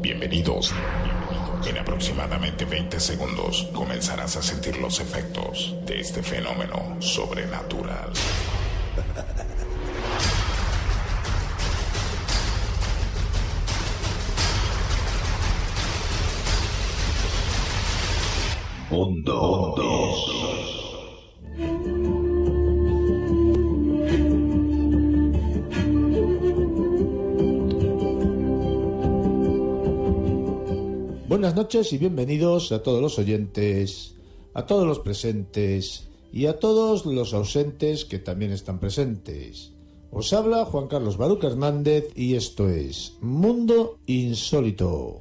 Bienvenidos. En aproximadamente 20 segundos comenzarás a sentir los efectos de este fenómeno sobrenatural. Mundo. Buenas noches y bienvenidos a todos los oyentes, a todos los presentes y a todos los ausentes que también están presentes. Os habla Juan Carlos Baruch Hernández y esto es Mundo Insólito.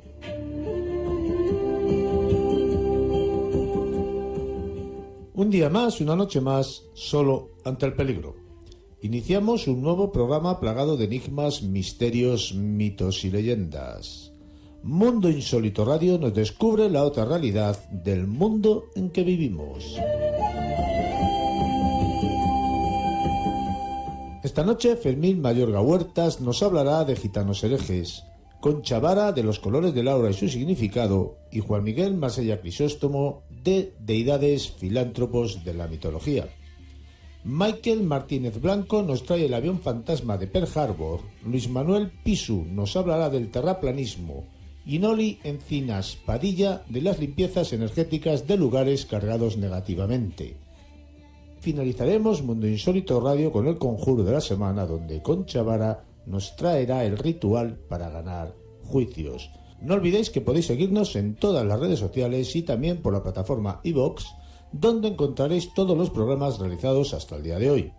Un día más, una noche más, solo ante el peligro. Iniciamos un nuevo programa plagado de enigmas, misterios, mitos y leyendas. Mundo Insólito Radio nos descubre la otra realidad del mundo en que vivimos. Esta noche Fermín Mayorga Huertas nos hablará de gitanos herejes, Concha Vara de los colores del aura y su significado, y Juan Miguel Marsella Crisóstomo de deidades filántropos de la mitología. Michael Martínez Blanco nos trae el avión fantasma de Pearl Harbor, Luis Manuel Pisu nos hablará del terraplanismo, y Noli Encinas Padilla de las limpiezas energéticas de lugares cargados negativamente. Finalizaremos Mundo Insólito Radio con el conjuro de la semana, donde Concha Vara nos traerá el ritual para ganar juicios. No olvidéis que podéis seguirnos en todas las redes sociales y también por la plataforma iVoox, donde encontraréis todos los programas realizados hasta el día de hoy.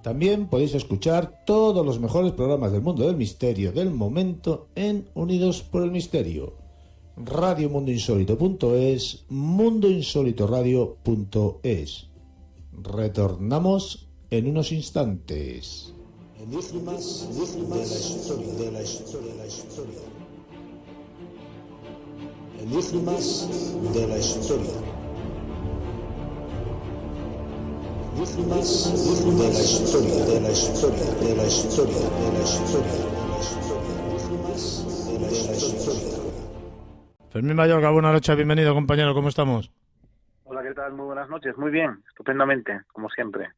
También podéis escuchar todos los mejores programas del mundo del misterio del momento en Unidos por el Misterio. radiomundoinsólito.es, mundoinsólitoradio.es. Retornamos en unos instantes. Enigmas de la historia. Enigmas de la historia. Fermín Mayorga, buenas noches, bienvenido compañero, ¿cómo estamos? Hola, ¿qué tal? Muy buenas noches, muy bien, estupendamente, como siempre.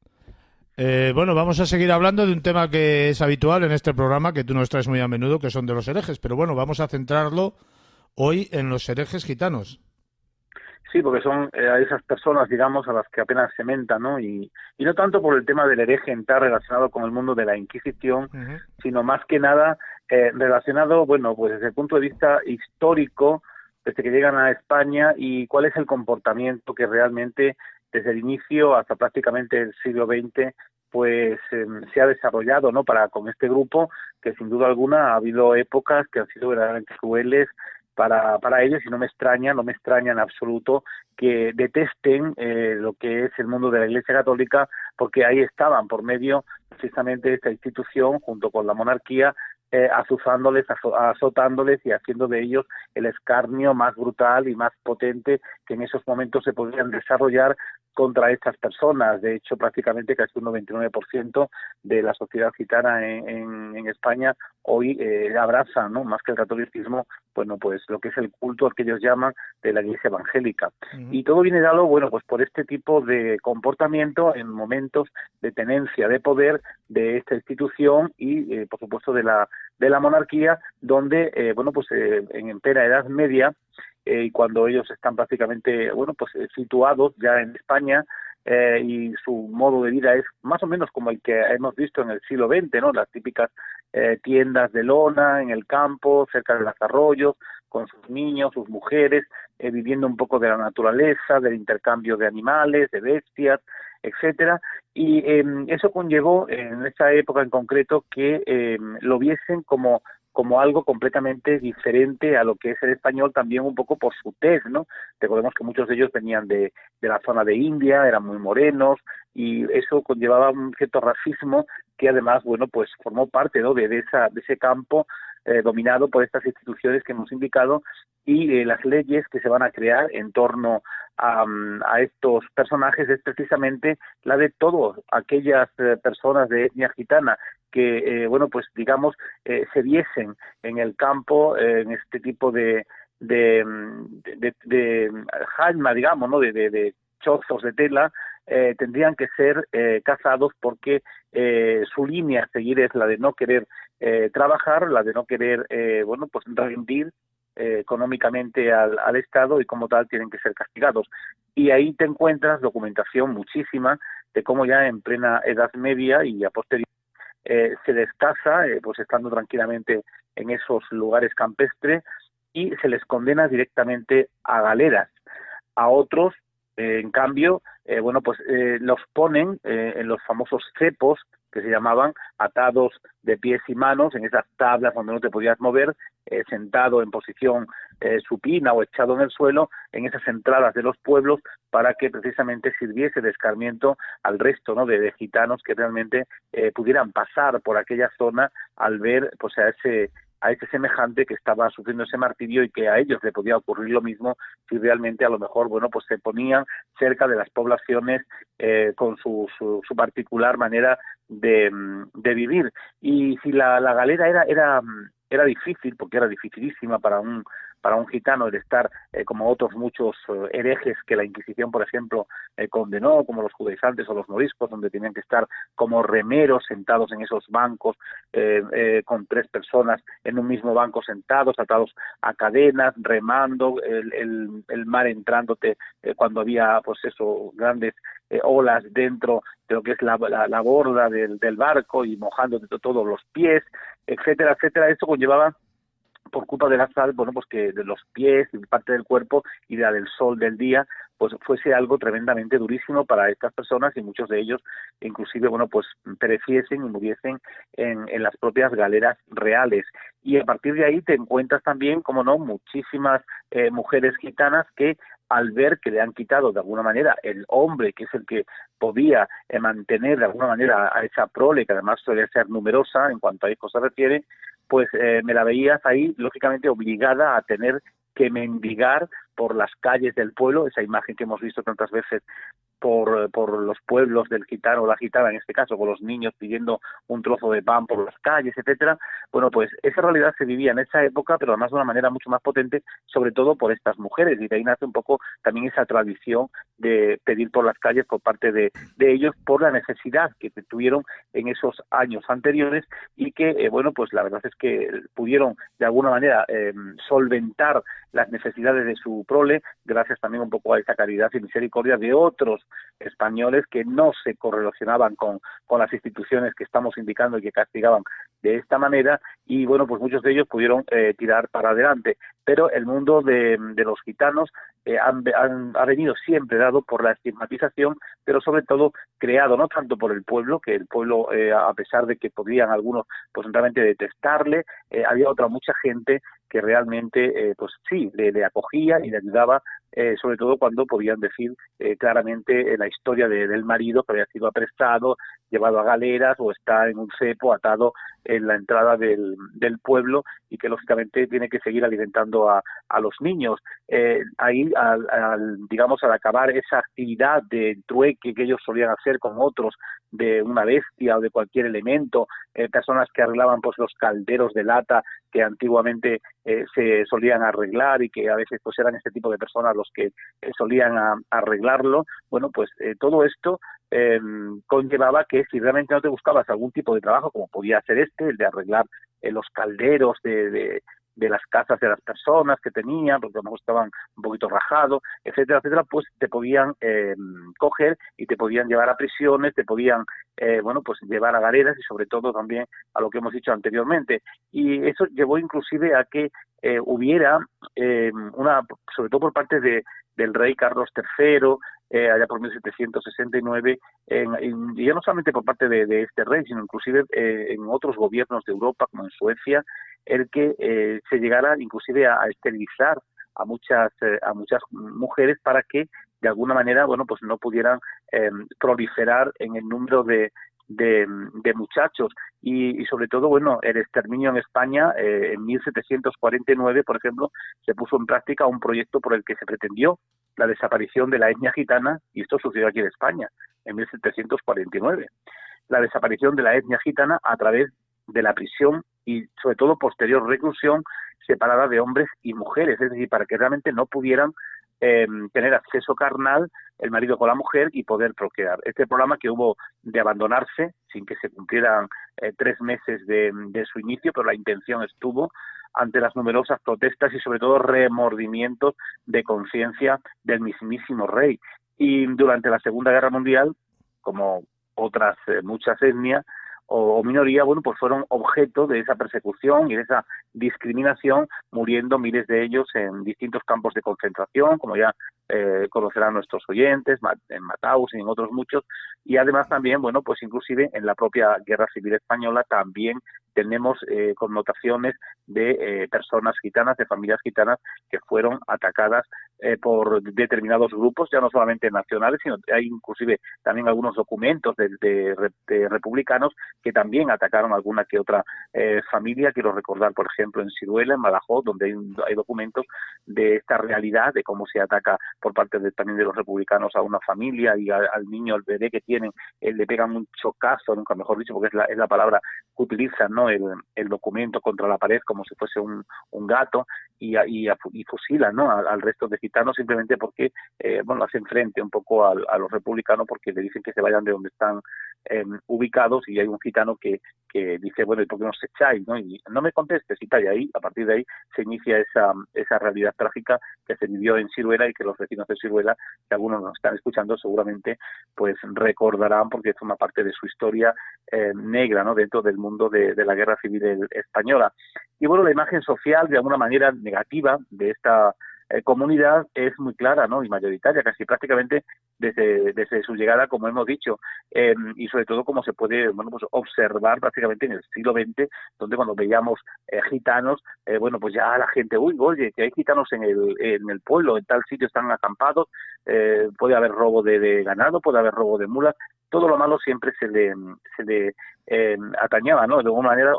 Bueno, vamos a seguir hablando de un tema que es habitual en este programa, que tú nos traes muy a menudo, que son de los herejes, pero bueno, vamos a centrarlo hoy en los herejes gitanos. Sí, porque son esas personas, digamos, a las que apenas se menta, ¿no? Y no tanto por el tema del hereje en tal relacionado con el mundo de la Inquisición, sino más que nada relacionado, bueno, pues desde el punto de vista histórico, desde que llegan a España y cuál es el comportamiento que realmente desde el inicio hasta prácticamente el siglo XX pues se ha desarrollado, ¿no? Con este grupo, que sin duda alguna ha habido épocas que han sido verdaderamente crueles para ellos, y no me extraña en absoluto que detesten lo que es el mundo de la Iglesia Católica, porque ahí estaban por medio precisamente de esta institución junto con la monarquía, azuzándoles, azotándoles y haciendo de ellos el escarnio más brutal y más potente que en esos momentos se podrían desarrollar contra estas personas. De hecho, prácticamente casi un 99% de la sociedad gitana en España hoy abraza, ¿no?, más que el catolicismo, bueno, pues lo que es el culto al que ellos llaman de la Iglesia evangélica. Y todo viene dado, bueno, pues por este tipo de comportamiento en momentos de tenencia de poder de esta institución y, por supuesto, de la monarquía, donde, bueno, pues en plena Edad Media, y cuando ellos están prácticamente, bueno, pues situados ya en España, y su modo de vida es más o menos como el que hemos visto en el siglo XX, ¿no? Las típicas tiendas de lona en el campo, cerca de los arroyos, con sus niños, sus mujeres, viviendo un poco de la naturaleza, del intercambio de animales, de bestias, etcétera, y eso conllevó en esa época en concreto que lo viesen como algo completamente diferente a lo que es el español, también un poco por su tez, ¿no? Recordemos que muchos de ellos venían de la zona de India, eran muy morenos, y eso conllevaba un cierto racismo que además, bueno, pues formó parte, ¿no?, de ese campo dominado por estas instituciones que hemos indicado, y las leyes que se van a crear en torno a estos personajes es precisamente la de todas aquellas personas de etnia gitana que, bueno, pues digamos, se viesen en el campo, en este tipo de jalma, digamos, ¿no?, de chozos de tela, tendrían que ser cazados porque su línea a seguir es la de no querer trabajar, la de no querer, bueno, pues rendir económicamente al Estado, y como tal tienen que ser castigados. Y ahí te encuentras documentación muchísima de cómo ya en plena Edad Media y a posteriori se les caza, pues estando tranquilamente en esos lugares campestres, y se les condena directamente a galeras. A otros, en cambio, bueno, pues los ponen en los famosos cepos, que se llamaban, atados de pies y manos en esas tablas donde no te podías mover, sentado en posición supina o echado en el suelo, en esas entradas de los pueblos, para que precisamente sirviese de escarmiento al resto, ¿no?, de gitanos que realmente pudieran pasar por aquella zona al ver, pues, a ese semejante que estaba sufriendo ese martirio, y que a ellos le podía ocurrir lo mismo si realmente a lo mejor, bueno, pues se ponían cerca de las poblaciones con su particular manera de vivir. Y si la galera era difícil, porque era dificilísima para un gitano el estar, como otros muchos herejes que la Inquisición, por ejemplo, condenó, como los judaizantes o los moriscos, donde tenían que estar como remeros sentados en esos bancos, con 3 personas en un mismo banco sentados, atados a cadenas, remando, el mar entrándote cuando había, pues eso, grandes olas dentro de lo que es la borda del barco, y mojándote todos los pies, etcétera, etcétera. Esto conllevaba, por culpa de la sal, bueno, pues que de los pies y parte del cuerpo y la del sol del día, pues fuese algo tremendamente durísimo para estas personas, y muchos de ellos inclusive, bueno, pues pereciesen y muriesen en las propias galeras reales. Y a partir de ahí te encuentras también, como no, muchísimas mujeres gitanas que, al ver que le han quitado de alguna manera el hombre, que es el que podía mantener de alguna manera a esa prole, que además suele ser numerosa en cuanto a hijos se refiere, pues me la veías ahí, lógicamente, obligada a tener que mendigar por las calles del pueblo, esa imagen que hemos visto tantas veces por los pueblos del gitano o la gitana, en este caso, con los niños pidiendo un trozo de pan por las calles, etcétera. Bueno, pues esa realidad se vivía en esa época, pero además de una manera mucho más potente, sobre todo por estas mujeres, y de ahí nace un poco también esa tradición de pedir por las calles por parte de ellos, por la necesidad que tuvieron en esos años anteriores, y que, bueno, pues la verdad es que pudieron de alguna manera solventar las necesidades de su prole, gracias también un poco a esa caridad y misericordia de otros españoles que no se correlacionaban con las instituciones que estamos indicando y que castigaban de esta manera, y bueno, pues muchos de ellos pudieron tirar para adelante. Pero el mundo de los gitanos ha venido siempre dado por la estigmatización, pero sobre todo creado no tanto por el pueblo, que el pueblo, a pesar de que podrían algunos pues realmente detestarle, había otra mucha gente que realmente pues sí, le acogía y le ayudaba, sobre todo cuando podían decir claramente la historia del marido que había sido apresado, llevado a galeras, o está en un cepo atado en la entrada del pueblo, y que lógicamente tiene que seguir alimentando a los niños. Ahí, digamos, al acabar esa actividad de trueque que ellos solían hacer con otros, de una bestia o de cualquier elemento, personas que arreglaban pues los calderos de lata que antiguamente se solían arreglar, y que a veces pues eran este tipo de personas los que solían arreglarlo. Bueno, pues todo esto conllevaba que si realmente no te buscabas algún tipo de trabajo, como podía ser el de arreglar los calderos de las casas de las personas que tenían, porque a lo mejor estaban un poquito rajados, etcétera, etcétera, pues te podían coger y te podían llevar a prisiones, te podían, bueno, pues llevar a galeras, y sobre todo también a lo que hemos dicho anteriormente. Y eso llevó inclusive a que hubiera sobre todo por parte del rey Carlos III, allá por 1769, y ya no solamente por parte de este rey, sino inclusive en otros gobiernos de Europa, como en Suecia, el que se llegara inclusive a esterilizar a muchas mujeres para que de alguna manera, bueno, pues no pudieran proliferar en el número de muchachos y sobre todo, bueno, el exterminio en España en 1749, por ejemplo, se puso en práctica un proyecto por el que se pretendió la desaparición de la etnia gitana, y esto sucedió aquí en España en 1749, la desaparición de la etnia gitana a través de la prisión y sobre todo posterior reclusión separada de hombres y mujeres, es decir, para que realmente no pudieran tener acceso carnal el marido con la mujer y poder procrear. Este programa que hubo de abandonarse sin que se cumplieran 3 meses de su inicio, pero la intención estuvo ante las numerosas protestas y sobre todo remordimientos de conciencia del mismísimo rey. Y durante la Segunda Guerra Mundial, como otras muchas etnias o minorías, bueno, pues fueron objeto de esa persecución y de esa discriminación, muriendo miles de ellos en distintos campos de concentración, como ya conocerán nuestros oyentes, en Mataus y en otros muchos, y además también, bueno, pues inclusive en la propia Guerra Civil Española también tenemos connotaciones de personas gitanas, de familias gitanas que fueron atacadas por determinados grupos, ya no solamente nacionales, sino que hay inclusive también algunos documentos de republicanos que también atacaron alguna que otra familia. Quiero recordar, por ejemplo, en Siruela, en Badajoz, donde hay documentos de esta realidad, de cómo se ataca por parte también de los republicanos a una familia y al niño, al bebé que tienen, le pegan un chocazo, nunca mejor dicho, porque es la palabra que utilizan, ¿no? El documento contra la pared como si fuese un gato y fusilan, ¿no? al resto de gitanos simplemente porque bueno, hacen frente un poco a los republicanos porque le dicen que se vayan de donde están ubicados, y hay un gitano que dice, bueno, ¿y por qué nos echáis? ¿No? Y no me contestes y tal, y ahí, a partir de ahí se inicia esa realidad trágica que se vivió en Siruela y que los vecinos de Siruela, que algunos nos están escuchando, seguramente pues recordarán porque forma parte de su historia negra, ¿no? Dentro del mundo de la Guerra Civil Española. Y bueno, la imagen social de alguna manera negativa de esta comunidad es muy clara, ¿no? Y mayoritaria, casi prácticamente desde su llegada, como hemos dicho, y sobre todo como se puede, bueno, pues observar prácticamente en el siglo XX, donde cuando veíamos gitanos, bueno, pues ya la gente, oye, que hay gitanos en el pueblo, en tal sitio están acampados, puede haber robo de ganado, puede haber robo de mulas, todo lo malo siempre se le atañaba, ¿no? De alguna manera,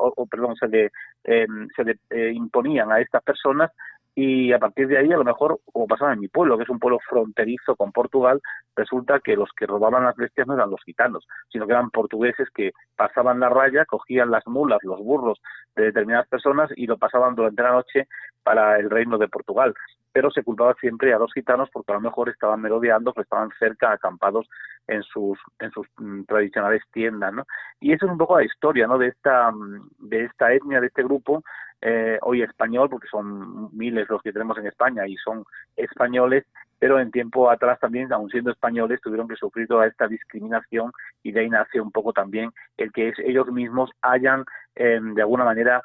se le imponían a estas personas. Y a partir de ahí, a lo mejor, como pasaba en mi pueblo, que es un pueblo fronterizo con Portugal, resulta que los que robaban las bestias no eran los gitanos, sino que eran portugueses que pasaban la raya, cogían las mulas, los burros de determinadas personas y lo pasaban durante la noche para el reino de Portugal. Pero se culpaba siempre a los gitanos porque a lo mejor estaban merodeando, o estaban cerca, acampados en sus tradicionales tiendas, ¿no? Y eso es un poco la historia, ¿no? de esta etnia, de este grupo, hoy español, porque son miles los que tenemos en España y son españoles, pero en tiempo atrás también, aun siendo españoles, tuvieron que sufrir toda esta discriminación, y de ahí nace un poco también el que ellos mismos hayan de alguna manera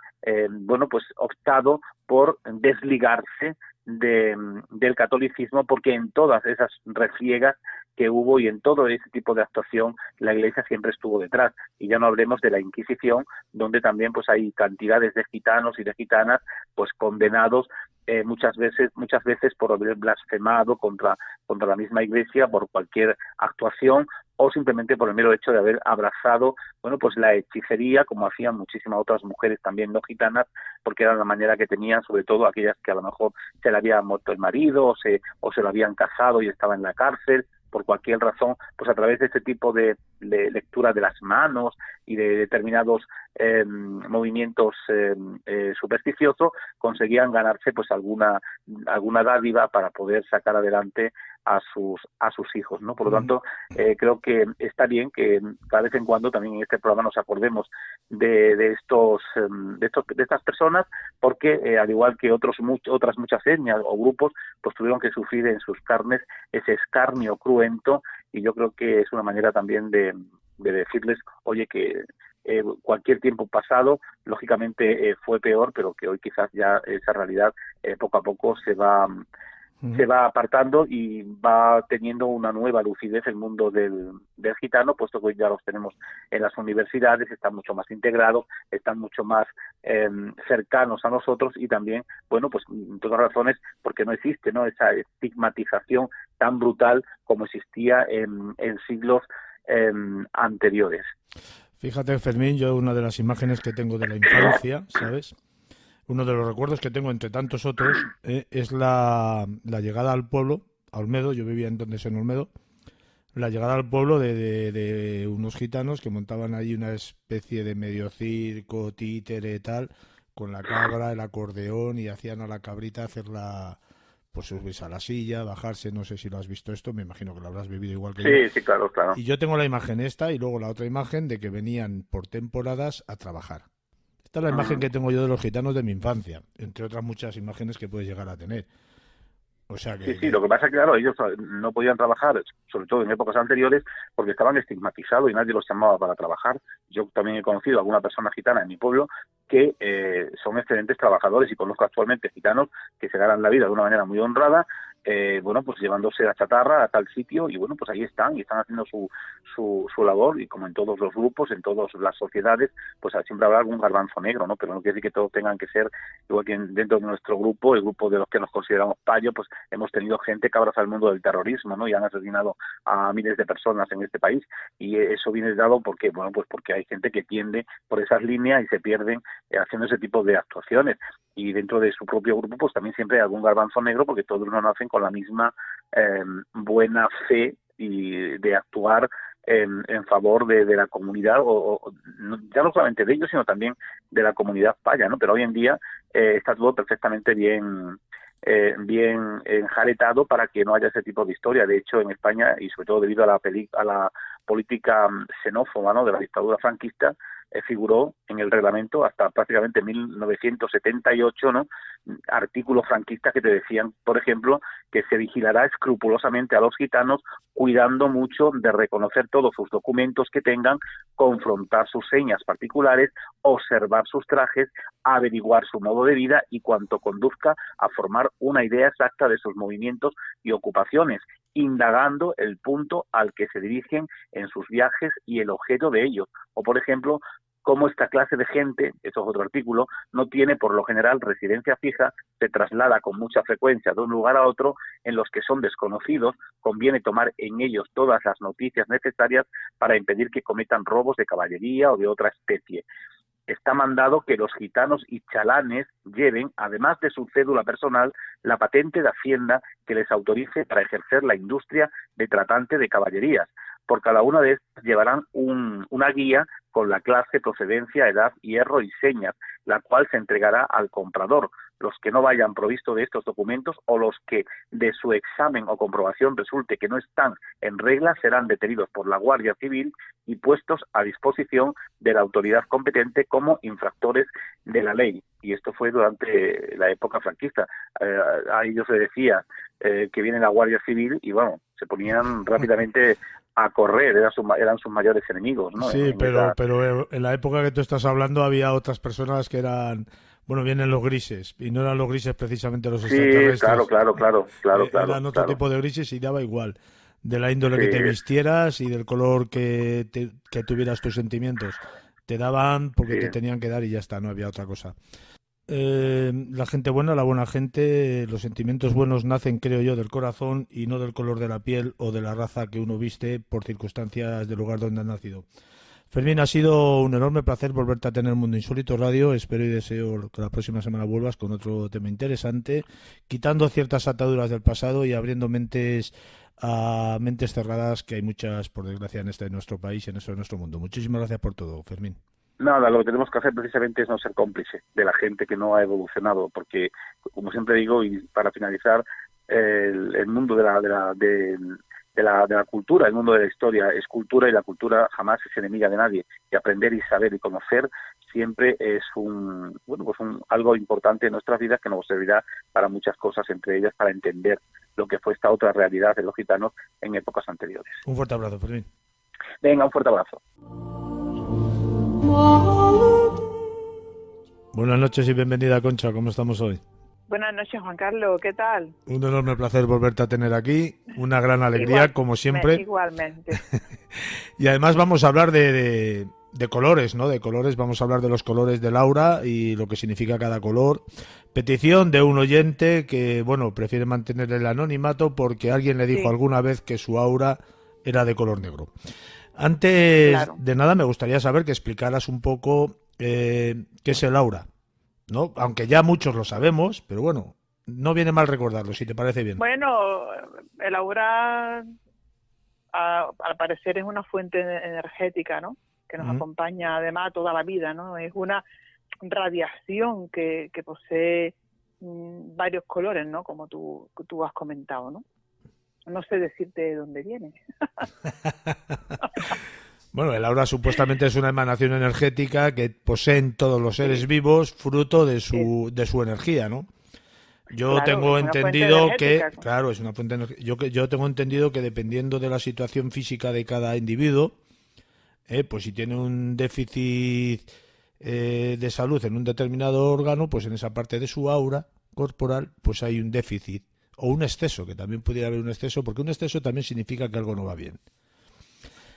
bueno, pues optado por desligarse del catolicismo, porque en todas esas refriegas que hubo y en todo ese tipo de actuación la Iglesia siempre estuvo detrás, y ya no hablemos de la Inquisición, donde también pues hay cantidades de gitanos y de gitanas pues condenados muchas veces por haber blasfemado contra la misma Iglesia, por cualquier actuación, o simplemente por el mero hecho de haber abrazado, bueno, pues la hechicería, como hacían muchísimas otras mujeres también no gitanas, porque era la manera que tenían, sobre todo aquellas que a lo mejor se le había muerto el marido o se lo habían casado y estaba en la cárcel, por cualquier razón, pues a través de este tipo de lectura de las manos y de determinados movimientos supersticiosos, conseguían ganarse pues alguna dádiva para poder sacar adelante a sus hijos, ¿no? Por lo tanto, creo que está bien que cada vez en cuando también en este programa nos acordemos de estas personas, porque al igual que otras muchas etnias o grupos, pues tuvieron que sufrir en sus carnes ese escarnio cruento, y yo creo que es una manera también de decirles, oye, que cualquier tiempo pasado, lógicamente fue peor, pero que hoy quizás ya esa realidad poco a poco se va apartando y va teniendo una nueva lucidez el mundo del gitano, puesto que hoy ya los tenemos en las universidades, están mucho más integrados, están mucho más cercanos a nosotros, y también, bueno, pues en todas razones, porque no existe, ¿no?, esa estigmatización tan brutal como existía en siglos anteriores. Fíjate, Fermín, yo una de las imágenes que tengo de la infancia, ¿sabes? Uno de los recuerdos que tengo, entre tantos otros, es la llegada al pueblo, a Olmedo. Yo vivía entonces en Olmedo. La llegada al pueblo de unos gitanos que montaban allí una especie de medio circo, títere, tal, con la cabra, el acordeón, y hacían a la cabrita hacerla, pues subirse a la silla, bajarse. No sé si lo has visto esto, me imagino que lo habrás vivido igual que yo. Sí, claro. Y yo tengo la imagen esta y luego la otra imagen de que venían por temporadas a trabajar. Esta es la imagen que tengo yo de los gitanos de mi infancia, entre otras muchas imágenes que puedes llegar a tener. O sea que... Sí, lo que pasa es que, claro, ellos no podían trabajar, sobre todo en épocas anteriores, porque estaban estigmatizados y nadie los llamaba para trabajar. Yo también he conocido a alguna persona gitana en mi pueblo que son excelentes trabajadores, y conozco actualmente gitanos que se ganan la vida de una manera muy honrada, pues llevándose la chatarra a tal sitio, y bueno, pues ahí están, y están haciendo su labor, y como en todos los grupos, en todas las sociedades, pues siempre habrá algún garbanzo negro, ¿no? Pero no quiere decir que todos tengan que ser, igual que dentro de nuestro grupo, el grupo de los que nos consideramos payos, pues hemos tenido gente que abraza el mundo del terrorismo, ¿no? Y han asesinado a miles de personas en este país, y eso viene dado porque, bueno, pues porque hay gente que tiende por esas líneas y se pierden haciendo ese tipo de actuaciones. Y dentro de su propio grupo, pues también siempre hay algún garbanzo negro, porque todos no nacen con la misma buena fe y de actuar en favor de la comunidad, ya no solamente de ellos, sino también de la comunidad paya, ¿no? Pero hoy en día está todo perfectamente bien enjaretado para que no haya ese tipo de historia. De hecho, en España, y sobre todo debido a la política xenófoba, ¿no?, de la dictadura franquista, figuró en el reglamento hasta prácticamente 1978, ¿no?, artículos franquistas que te decían, por ejemplo, que se vigilará escrupulosamente a los gitanos, cuidando mucho de reconocer todos sus documentos que tengan, confrontar sus señas particulares, observar sus trajes, averiguar su modo de vida y cuanto conduzca a formar una idea exacta de sus movimientos y ocupaciones, indagando el punto al que se dirigen en sus viajes y el objeto de ellos. O, por ejemplo, cómo esta clase de gente, eso es otro artículo, no tiene por lo general residencia fija, se traslada con mucha frecuencia de un lugar a otro en los que son desconocidos, conviene tomar en ellos todas las noticias necesarias para impedir que cometan robos de caballería o de otra especie. Está mandado que los gitanos y chalanes lleven, además de su cédula personal, la patente de Hacienda que les autorice para ejercer la industria de tratante de caballerías. Por cada una de estas llevarán una guía con la clase, procedencia, edad, hierro y señas, la cual se entregará al comprador. Los que no vayan provistos de estos documentos o los que de su examen o comprobación resulte que no están en regla serán detenidos por la Guardia Civil y puestos a disposición de la autoridad competente como infractores de la ley. Y esto fue durante la época franquista. A ellos se decía que viene la Guardia Civil y, bueno, se ponían rápidamente a correr, eran sus mayores enemigos, ¿no? Sí, pero en la época que tú estás hablando había otras personas que eran, bueno, vienen los grises, y no eran los grises precisamente los extraterrestres. Sí, claro. Eran otro tipo de grises y daba igual, de la índole que te vistieras y del color que tuvieras tus sentimientos. Te daban porque te tenían que dar y ya está, no había otra cosa. La gente buena, la buena gente, los sentimientos buenos nacen, creo yo, del corazón y no del color de la piel o de la raza que uno viste por circunstancias del lugar donde ha nacido. Fermín, ha sido un enorme placer volverte a tener Mundo Insólito Radio. Espero y deseo que la próxima semana vuelvas con otro tema interesante, quitando ciertas ataduras del pasado y abriendo mentes a mentes cerradas, que hay muchas, por desgracia, en nuestro país y en nuestro mundo. Muchísimas gracias por todo, Fermín. Nada, lo que tenemos que hacer precisamente es no ser cómplice de la gente que no ha evolucionado, porque, como siempre digo, y para finalizar, el mundo de la cultura, el mundo de la historia es cultura, y la cultura jamás es enemiga de nadie. Y aprender y saber y conocer siempre es algo importante en nuestras vidas, que nos servirá para muchas cosas, entre ellas para entender lo que fue esta otra realidad de los gitanos en épocas anteriores. Un fuerte abrazo, Fermín. Venga, un fuerte abrazo. Buenas noches y bienvenida, Concha. ¿Cómo estamos hoy? Buenas noches, Juan Carlos. ¿Qué tal? Un enorme placer volverte a tener aquí. Una gran alegría, como siempre. Igualmente. Y además vamos a hablar de de colores, ¿no? De colores, vamos a hablar de los colores del aura y lo que significa cada color. Petición de un oyente que, bueno, prefiere mantener el anonimato porque alguien le dijo Sí, alguna vez que su aura era de color negro. Antes claro. de nada, me gustaría saber que explicaras un poco qué es el aura, ¿no? Aunque ya muchos lo sabemos, pero bueno, no viene mal recordarlo, si te parece bien. Bueno, el aura, al parecer, es una fuente energética, ¿no? Que nos Ujú. acompaña además toda la vida, ¿no? Es una radiación que posee varios colores, ¿no? Como tú has comentado, ¿no? No sé decirte de dónde viene. Bueno, el aura supuestamente es una emanación energética que poseen todos los seres Sí, vivos fruto es, de su energía, ¿no? Yo claro, tengo es una fuente entendido que, energética. claro, es una fuente yo tengo entendido que dependiendo de la situación física de cada individuo, pues si tiene un déficit de salud en un determinado órgano, pues en esa parte de su aura corporal, pues hay un déficit o un exceso, que también pudiera haber un exceso, porque un exceso también significa que algo no va bien.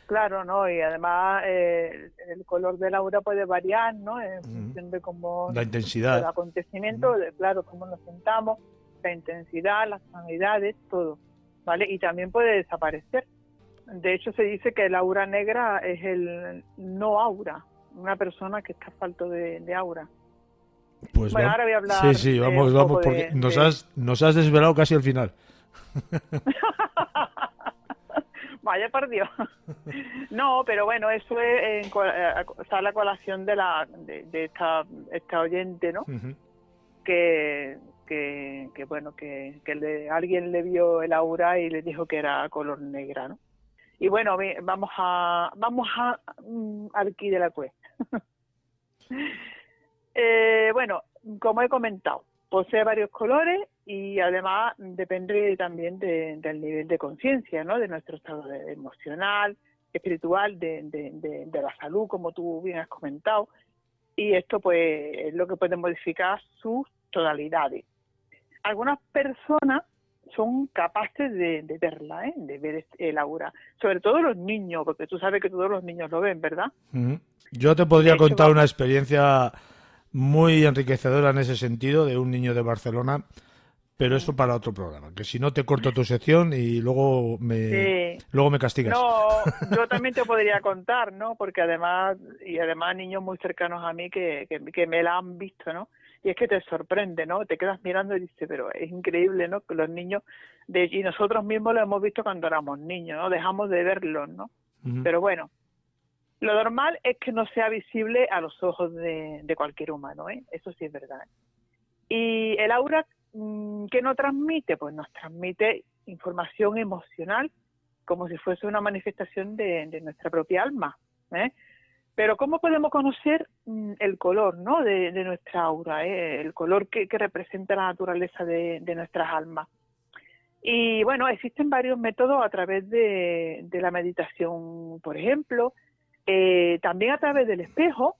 Claro, ¿no? Y además el color del aura puede variar, ¿no? En Ujú. función de cómo La el intensidad. acontecimiento, claro, cómo nos sentamos, la intensidad, las tonalidades, todo, ¿vale? Y también puede desaparecer. De hecho, se dice que el aura negra es el no aura, una persona que está falto de aura. Pues Bueno, vamos. ahora voy a Sí, hablar sí, un vamos, poco porque de... nos has desvelado casi al final. Vaya por Dios. No, pero bueno, eso es está la colación de esta oyente, ¿no? Ujú. Que, bueno, alguien le vio el aura y le dijo que era color negra, ¿no? Y bueno, vamos a aquí de la cuesta. Bueno, como he comentado, posee varios colores y además depende también del nivel de conciencia, ¿no? De nuestro estado emocional, espiritual, de la salud, como tú bien has comentado. Y esto pues es lo que puede modificar sus tonalidades. Algunas personas son capaces de verla, de ver el aura, sobre todo los niños, porque tú sabes que todos los niños lo ven, ¿verdad? Ujú. Yo te De podría hecho, contar una vamos, experiencia muy enriquecedora en ese sentido de un niño de Barcelona, pero eso para otro programa, que si no te corto tu sección y sí. luego me castigas. No, yo también te podría contar, ¿no? Porque además niños muy cercanos a mí que me la han visto, ¿no? Y es que te sorprende, ¿no? Te quedas mirando y dices, pero es increíble, ¿no? Que los niños, y nosotros mismos lo hemos visto cuando éramos niños, ¿no? Dejamos de verlos, ¿no? Ujú. Pero bueno, lo normal es que no sea visible a los ojos de cualquier humano, ¿eh? Eso sí es verdad. Y el aura, ¿qué nos transmite? Pues nos transmite información emocional, como si fuese una manifestación de nuestra propia alma, ¿eh? Pero ¿cómo podemos conocer el color, ¿no? de nuestra aura, el color que representa la naturaleza de nuestras almas? Y bueno, existen varios métodos a través de la meditación, por ejemplo, también a través del espejo.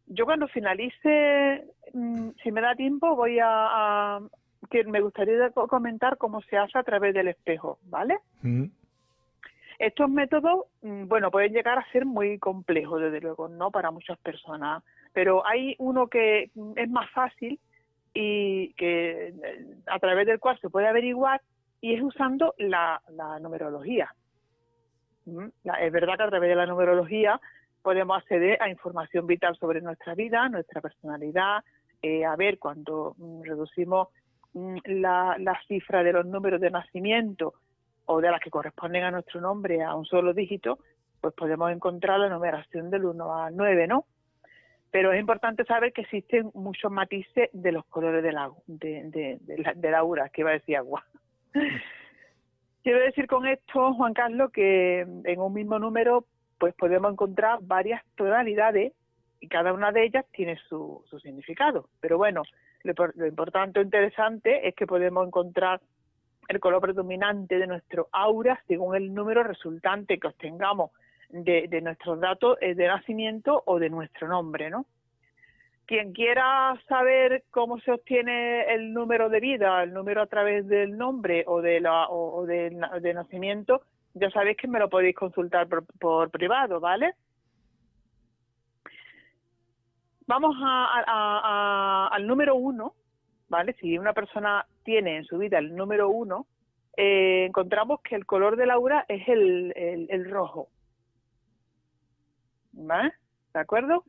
Yo cuando finalice, si me da tiempo, que me gustaría comentar cómo se hace a través del espejo, ¿vale? Ujú. Estos métodos, bueno, pueden llegar a ser muy complejos, desde luego, ¿no? Para muchas personas, pero hay uno que es más fácil y que a través del cual se puede averiguar y es usando la numerología. Es verdad que a través de la numerología podemos acceder a información vital sobre nuestra vida, nuestra personalidad, a ver cuando reducimos la cifra de los números de nacimiento o de las que corresponden a nuestro nombre a un solo dígito, pues podemos encontrar la numeración del 1 al 9, ¿no? Pero es importante saber que existen muchos matices de los colores del aura, que iba a decir agua. Quiero decir con esto, Juan Carlos, que en un mismo número pues podemos encontrar varias tonalidades y cada una de ellas tiene su significado. Pero bueno, lo importante o interesante es que podemos encontrar el color predominante de nuestro aura según el número resultante que obtengamos de nuestros datos de nacimiento o de nuestro nombre, ¿no? Quien quiera saber cómo se obtiene el número de vida, el número a través del nombre o de nacimiento, ya sabéis que me lo podéis consultar por privado, ¿vale? Vamos al número 1, ¿vale? Si una persona tiene en su vida el número 1, encontramos que el color del aura es el rojo, ¿vale? ¿De acuerdo?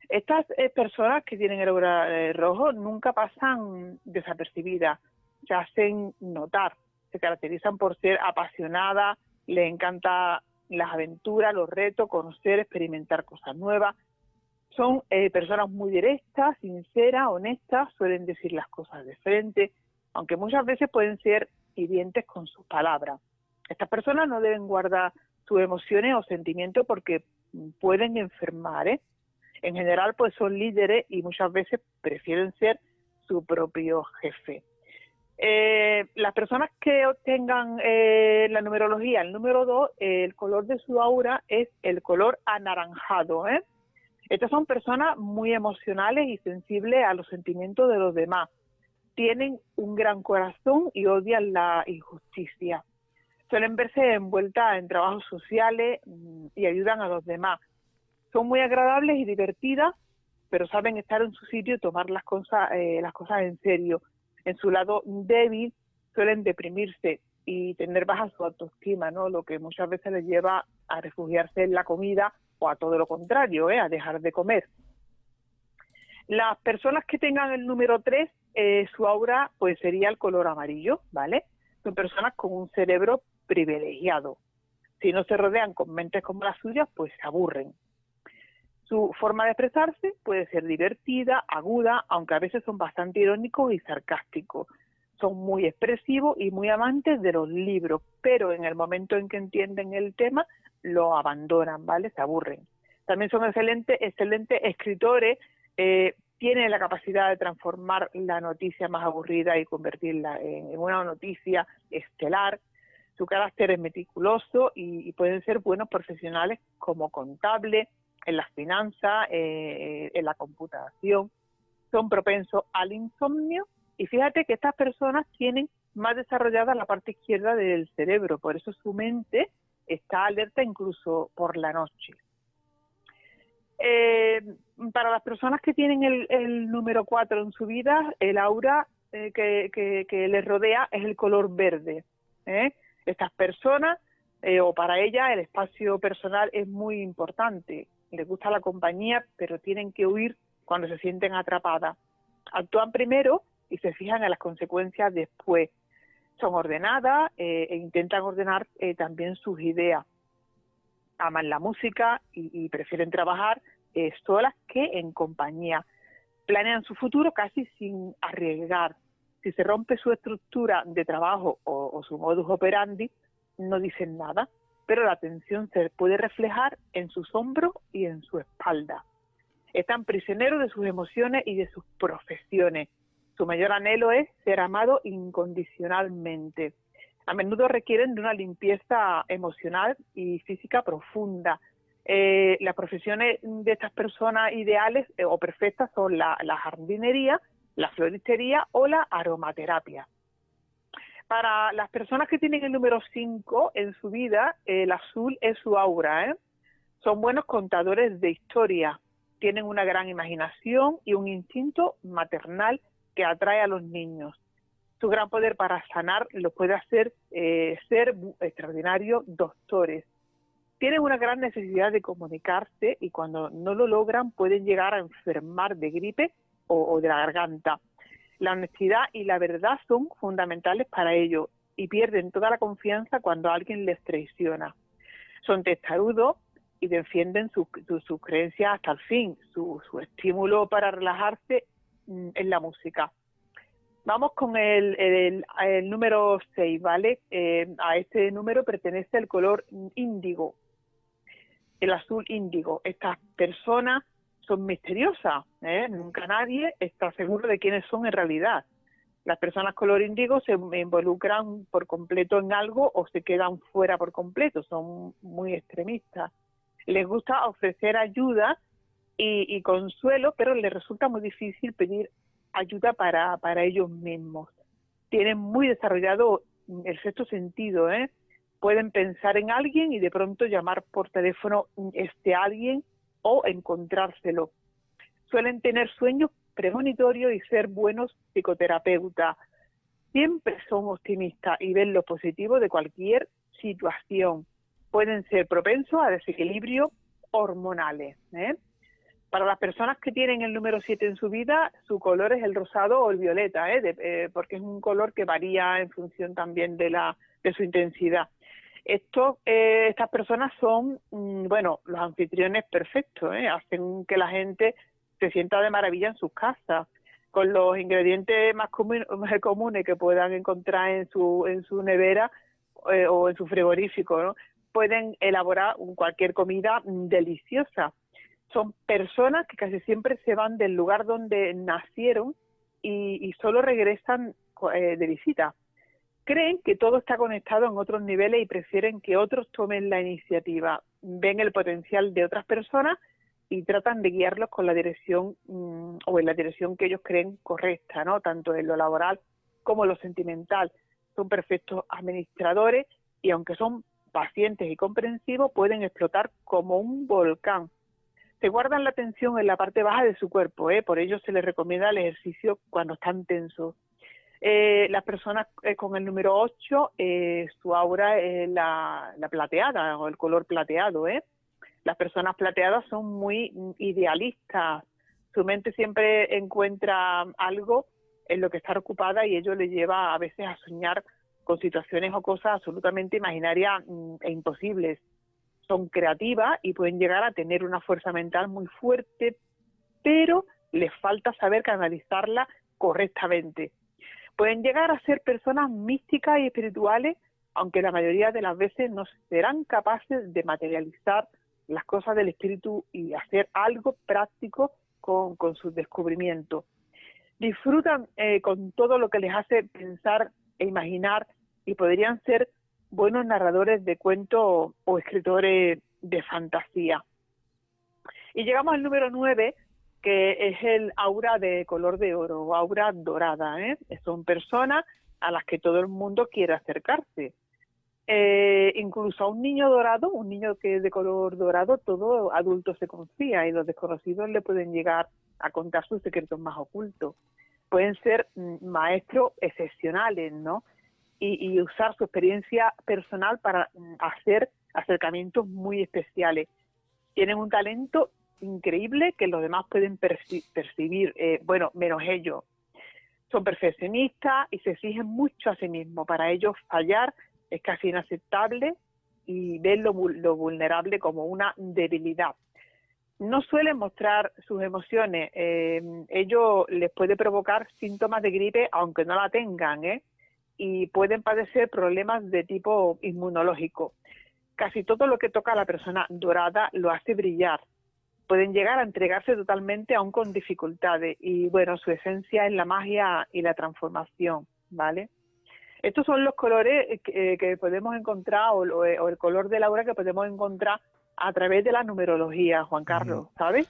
Estas personas que tienen el aura rojo nunca pasan desapercibidas, se hacen notar, se caracterizan por ser apasionadas, les encanta las aventuras, los retos, conocer, experimentar cosas nuevas. Son personas muy directas, sinceras, honestas, suelen decir las cosas de frente, aunque muchas veces pueden ser hirientes con sus palabras. Estas personas no deben guardar sus emociones o sentimientos porque pueden enfermar, ¿eh? En general, pues son líderes y muchas veces prefieren ser su propio jefe. Las personas que obtengan la numerología, el número 2, el color de su aura es el color anaranjado, ¿eh? Estas son personas muy emocionales y sensibles a los sentimientos de los demás. Tienen un gran corazón y odian la injusticia. Suelen verse envueltas en trabajos sociales y ayudan a los demás. Son muy agradables y divertidas, pero saben estar en su sitio y tomar las cosas en serio. En su lado débil suelen deprimirse y tener baja su autoestima, ¿no? Lo que muchas veces les lleva a refugiarse en la comida o a todo lo contrario, a dejar de comer. Las personas que tengan el número 3, su aura pues sería el color amarillo, ¿vale? Son personas con un cerebro privilegiado. Si no se rodean con mentes como las suyas, pues se aburren. Su forma de expresarse puede ser divertida, aguda, aunque a veces son bastante irónicos y sarcásticos. Son muy expresivos y muy amantes de los libros, pero en el momento en que entienden el tema, lo abandonan, ¿vale? Se aburren. También son excelentes escritores, tienen la capacidad de transformar la noticia más aburrida y convertirla en una noticia estelar. Su carácter es meticuloso y pueden ser buenos profesionales como contables, en las finanzas, en la computación. Son propensos al insomnio y fíjate que estas personas tienen más desarrollada la parte izquierda del cerebro, por eso su mente está alerta incluso por la noche. Para las personas que tienen el número 4 en su vida, el aura que les rodea es el color verde. Estas personas, o para ellas, el espacio personal es muy importante. Les gusta la compañía, pero tienen que huir cuando se sienten atrapadas. Actúan primero y se fijan en las consecuencias después. Son ordenadas e intentan ordenar también sus ideas. Aman la música y prefieren trabajar solas que en compañía. Planean su futuro casi sin arriesgar. Si se rompe su estructura de trabajo o su modus operandi, no dicen nada, pero la tensión se puede reflejar en sus hombros y en su espalda. Están prisioneros de sus emociones y de sus profesiones. Su mayor anhelo es ser amado incondicionalmente. A menudo requieren de una limpieza emocional y física profunda. Las profesiones de estas personas ideales o perfectas son la jardinería, la floristería o la aromaterapia. Para las personas que tienen el número 5 en su vida, el azul es su aura. Son buenos contadores de historia, tienen una gran imaginación y un instinto maternal que atrae a los niños. Su gran poder para sanar los puede hacer ser extraordinarios doctores. Tienen una gran necesidad de comunicarse y cuando no lo logran pueden llegar a enfermar de gripe o de la garganta. La honestidad y la verdad son fundamentales para ellos y pierden toda la confianza cuando alguien les traiciona. Son testarudos y defienden sus creencias hasta el fin. Su estímulo para relajarse es la música. Vamos con el número 6, ¿vale? A este número pertenece el color índigo, el azul índigo. Estas personas son misteriosas, nunca nadie está seguro de quiénes son en realidad. Las personas color índigo se involucran por completo en algo o se quedan fuera por completo, son muy extremistas. Les gusta ofrecer ayuda y consuelo, pero les resulta muy difícil pedir ayuda para ellos mismos. Tienen muy desarrollado el sexto sentido, pueden pensar en alguien y de pronto llamar por teléfono a alguien o encontrárselo. suelen tener sueños premonitorios y ser buenos psicoterapeutas. Siempre son optimistas y ven lo positivo de cualquier situación. Pueden ser propensos a desequilibrios hormonales. Para las personas que tienen el número 7 en su vida, su color es el rosado o el violeta, porque es un color que varía en función también de su intensidad. Estas personas son, los anfitriones perfectos, hacen que la gente se sienta de maravilla en sus casas, con los ingredientes más comunes que puedan encontrar en su nevera o en su frigorífico, ¿no? Pueden elaborar cualquier comida deliciosa. Son personas que casi siempre se van del lugar donde nacieron y solo regresan de visita. Creen que todo está conectado en otros niveles y prefieren que otros tomen la iniciativa. Ven el potencial de otras personas y tratan de guiarlos con la dirección o en la dirección que ellos creen correcta, ¿no? Tanto en lo laboral como en lo sentimental. Son perfectos administradores y aunque son pacientes y comprensivos, pueden explotar como un volcán. Se guardan la tensión en la parte baja de su cuerpo, por ello se les recomienda el ejercicio cuando están tensos. Las personas con el número 8, su aura es la plateada o el color plateado. Las personas plateadas son muy idealistas, su mente siempre encuentra algo en lo que está ocupada y ello le lleva a veces a soñar con situaciones o cosas absolutamente imaginarias e imposibles. Son creativas y pueden llegar a tener una fuerza mental muy fuerte, pero les falta saber canalizarla correctamente. Pueden llegar a ser personas místicas y espirituales, aunque la mayoría de las veces no serán capaces de materializar las cosas del espíritu y hacer algo práctico con sus descubrimientos. Disfrutan con todo lo que les hace pensar e imaginar y podrían ser buenos narradores de cuentos o escritores de fantasía. Y llegamos al número 9, que es el aura de color de oro, o aura dorada. Son personas a las que todo el mundo quiere acercarse. Incluso a un niño dorado, un niño que es de color dorado, todo adulto se confía y los desconocidos le pueden llegar a contar sus secretos más ocultos. Pueden ser maestros excepcionales, ¿no? Y usar su experiencia personal para hacer acercamientos muy especiales. Tienen un talento increíble que los demás pueden percibir, menos ellos. Son perfeccionistas y se exigen mucho a sí mismos. Para ellos fallar es casi inaceptable y ven lo vulnerable como una debilidad. No suelen mostrar sus emociones. Ello les puede provocar síntomas de gripe aunque no la tengan, y pueden padecer problemas de tipo inmunológico. Casi todo lo que toca a la persona dorada lo hace brillar. Pueden llegar a entregarse totalmente aún con dificultades y, su esencia es la magia y la transformación, ¿vale? Estos son los colores que podemos encontrar o el color del aura que podemos encontrar a través de la numerología, Juan Carlos, ¿sabes?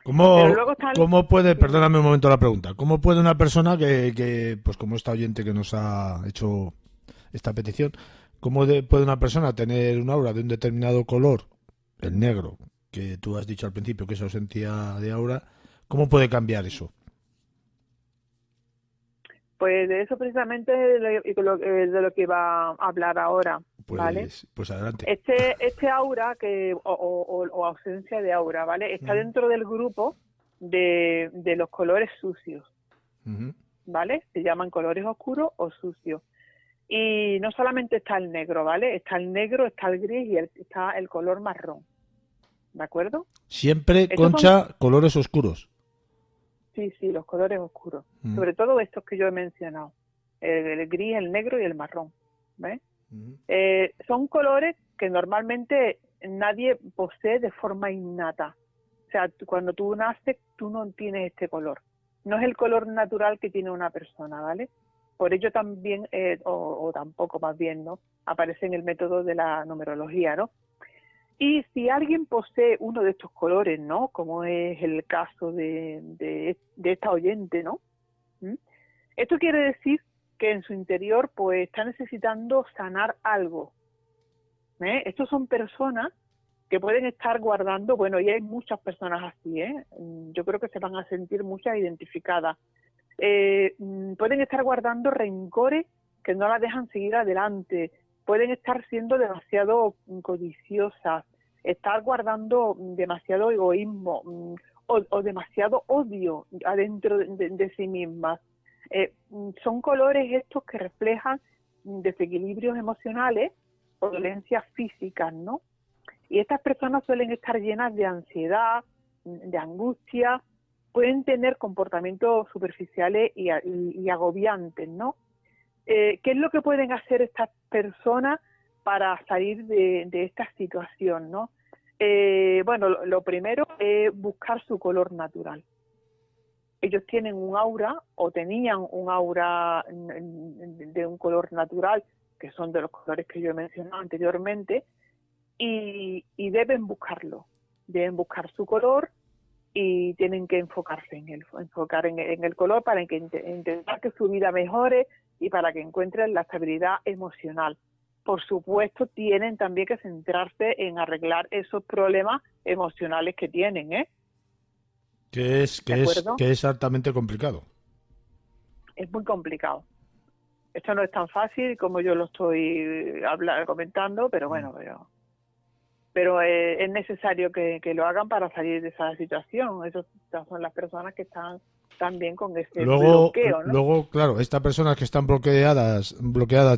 ¿Cómo puede, perdóname un momento la pregunta, cómo puede una persona que pues como esta oyente que nos ha hecho esta petición, cómo puede una persona tener un aura de un determinado color, el negro, que tú has dicho al principio que es ausencia de aura, cómo puede cambiar eso? Pues de eso precisamente de lo que va a hablar ahora, ¿vale? Pues adelante. Este aura o ausencia de aura, ¿vale? Está dentro del grupo de los colores sucios, ¿vale? Se llaman colores oscuros o sucios. Y no solamente está el negro, ¿vale? Está el negro, está el gris y está el color marrón, ¿de acuerdo? Siempre, Concha, colores oscuros. Sí, los colores oscuros. Sobre todo estos que yo he mencionado. El gris, el negro y el marrón. ¿Ves? Son colores que normalmente nadie posee de forma innata. O sea, cuando tú naces, tú no tienes este color. No es el color natural que tiene una persona, ¿vale? Por ello también, o tampoco más bien, ¿no? Aparece en el método de la numerología, ¿no? Y si alguien posee uno de estos colores, ¿no? Como es el caso de esta oyente, ¿no? Esto quiere decir que en su interior pues está necesitando sanar algo. Estos son personas que pueden estar guardando, bueno, y hay muchas personas así, yo creo que se van a sentir muchas identificadas. Pueden estar guardando rencores que no las dejan seguir adelante, pueden estar siendo demasiado codiciosas, estar guardando demasiado egoísmo o demasiado odio adentro de sí mismas. Son colores estos que reflejan desequilibrios emocionales o dolencias físicas, ¿no? Y estas personas suelen estar llenas de ansiedad, de angustia, pueden tener comportamientos superficiales y agobiantes, ¿no? ¿Qué es lo que pueden hacer estas personas para salir de esta situación, ¿no? Bueno, lo primero es buscar su color natural. Ellos tienen un aura o tenían un aura de un color natural, que son de los colores que yo he mencionado anteriormente, y deben buscarlo, deben buscar su color y tienen que enfocarse en él, enfocar en el color para que intentar que su vida mejore y para que encuentren la estabilidad emocional. Por supuesto, tienen también que centrarse en arreglar esos problemas emocionales que tienen, Que es altamente complicado. Es muy complicado. Esto no es tan fácil como yo lo estoy comentando, pero bueno, pero es necesario que lo hagan para salir de esa situación. Esas son las personas que están también con ese bloqueo, ¿no? Luego, claro, estas personas que están bloqueadas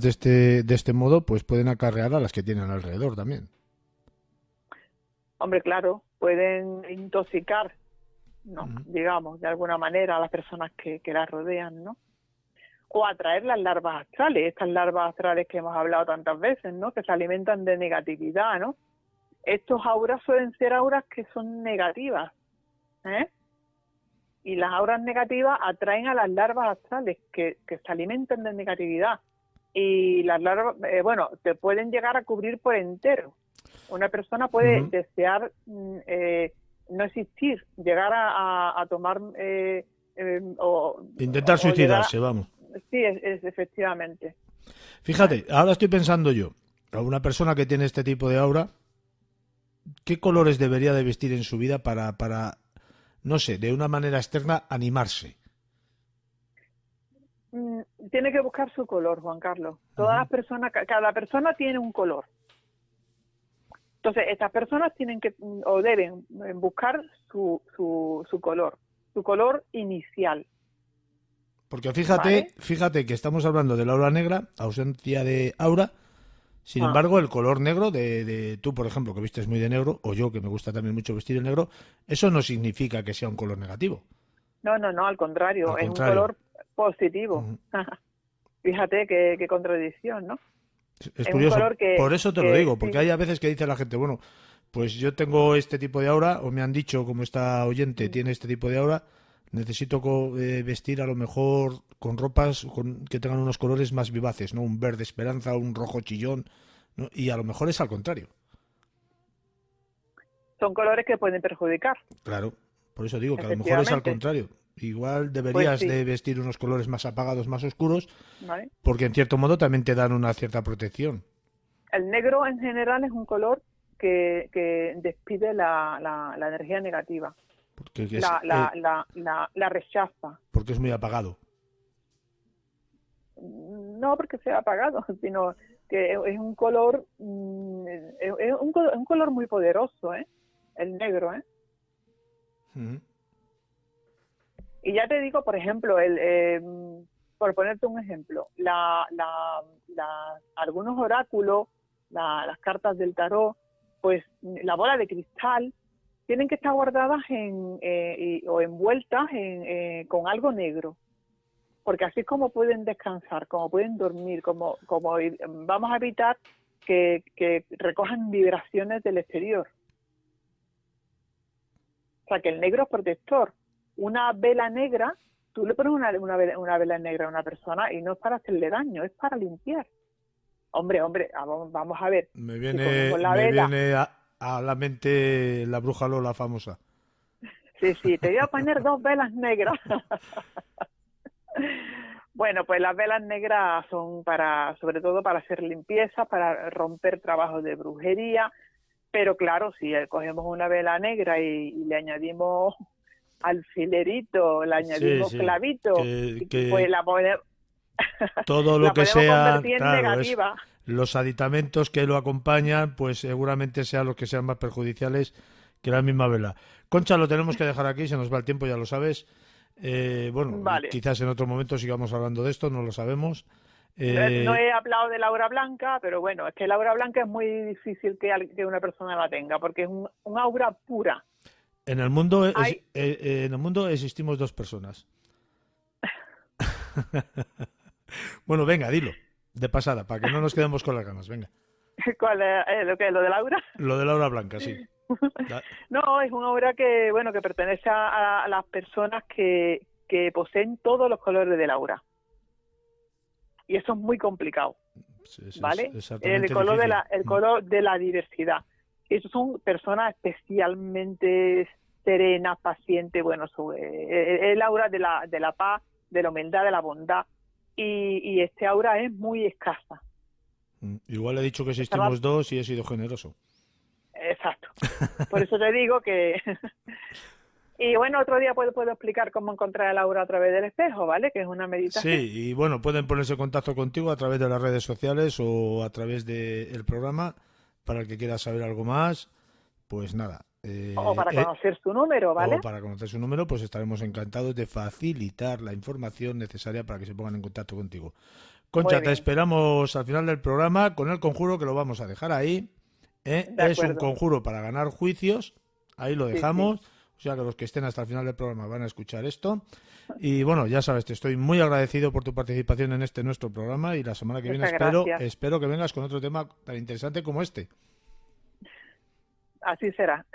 de este modo, pues pueden acarrear a las que tienen alrededor también. Hombre, claro, pueden intoxicar, ¿no? Digamos, de alguna manera a las personas que las rodean, ¿no? O atraer las larvas astrales, estas larvas astrales que hemos hablado tantas veces, ¿no? Que se alimentan de negatividad, ¿no? Estos auras suelen ser auras que son negativas, y las auras negativas atraen a las larvas astrales que se alimentan de negatividad. Y las larvas, te pueden llegar a cubrir por entero. Una persona puede desear no existir, llegar a tomar... intentar suicidarse, vamos. Sí, efectivamente. Fíjate, ahora estoy pensando yo, a una persona que tiene este tipo de aura, ¿qué colores debería de vestir en su vida para no sé, de una manera externa animarse? Tiene que buscar su color, Juan Carlos. Todas las personas, cada persona tiene un color. Entonces, estas personas tienen que o deben buscar su color inicial. Porque fíjate que estamos hablando del aura negra, ausencia de aura. Sin embargo, el color negro de tú, por ejemplo, que vistes muy de negro, o yo, que me gusta también mucho vestir de negro, eso no significa que sea un color negativo. No, al contrario, es un color positivo. Fíjate qué contradicción, ¿no? Es curioso, por eso te lo digo, porque hay a veces que dice la gente, bueno, pues yo tengo este tipo de aura, o me han dicho, como esta oyente tiene este tipo de aura, necesito vestir a lo mejor con ropas que tengan unos colores más vivaces, ¿no? Un verde esperanza, un rojo chillón, ¿no? Y a lo mejor es al contrario. Son colores que pueden perjudicar. Claro, por eso digo que a lo mejor es al contrario. Igual deberías de vestir unos colores más apagados, más oscuros, ¿vale? Porque en cierto modo también te dan una cierta protección. El negro en general es un color que despide la energía negativa. Porque la rechaza. Porque es muy apagado. No porque sea apagado, sino que es un color un color muy poderoso, el negro, Y ya te digo, por ejemplo, por ponerte un ejemplo, algunos oráculos, las cartas del tarot, pues la bola de cristal, tienen que estar guardadas o envueltas con algo negro, porque así es como pueden descansar, como pueden dormir, como vamos a evitar que recojan vibraciones del exterior. O sea, que el negro es protector. Una vela negra, tú le pones una vela negra a una persona y no es para hacerle daño, es para limpiar. Hombre, vamos a ver. Me viene a la mente la bruja Lola famosa. Sí, te voy a poner 2 velas negras. Bueno, pues las velas negras son sobre todo para hacer limpieza, para romper trabajos de brujería, Pero claro, si cogemos una vela negra y le añadimos alfilerito, le añadimos clavito, pues la podemos todo lo que sea, convertir en negativa. Los aditamentos que lo acompañan, pues seguramente sean los que sean más perjudiciales que la misma vela. Concha, lo tenemos que dejar aquí, se nos va el tiempo, ya lo sabes. Vale. Quizás en otro momento sigamos hablando de esto, no lo sabemos. No he hablado de la aura blanca, pero bueno, es que la aura blanca es muy difícil que una persona la tenga, porque es un aura pura. En el mundo en el mundo existimos dos personas. Bueno, venga, dilo, de pasada, para que no nos quedemos con las ganas, venga. ¿Cuál es lo del aura? Lo del aura blanca, sí. No, es una aura que pertenece a las personas que poseen todos los colores del aura. Y eso es muy complicado, ¿vale? El color de la diversidad. Esos son personas especialmente serenas, pacientes, bueno, el aura de la paz, de la humildad, de la bondad. Y este aura es muy escasa. Igual he dicho que existimos dos y he sido generoso. Exacto. Por eso te digo que... Y bueno, otro día puedo explicar cómo encontrar el aura a través del espejo, ¿vale? Que es una meditación. Sí, y bueno, pueden ponerse en contacto contigo a través de las redes sociales o a través del programa para el que quiera saber algo más. Pues nada. O para conocer su número, ¿vale? O para conocer su número, pues estaremos encantados de facilitar la información necesaria para que se pongan en contacto contigo. Concha, te esperamos al final del programa con el conjuro, que lo vamos a dejar ahí. Es un conjuro para ganar juicios. Ahí lo dejamos. Sí. O sea que los que estén hasta el final del programa van a escuchar esto. Y bueno, ya sabes, te estoy muy agradecido por tu participación en nuestro programa, y la semana que viene espero que vengas con otro tema tan interesante como este. Así será.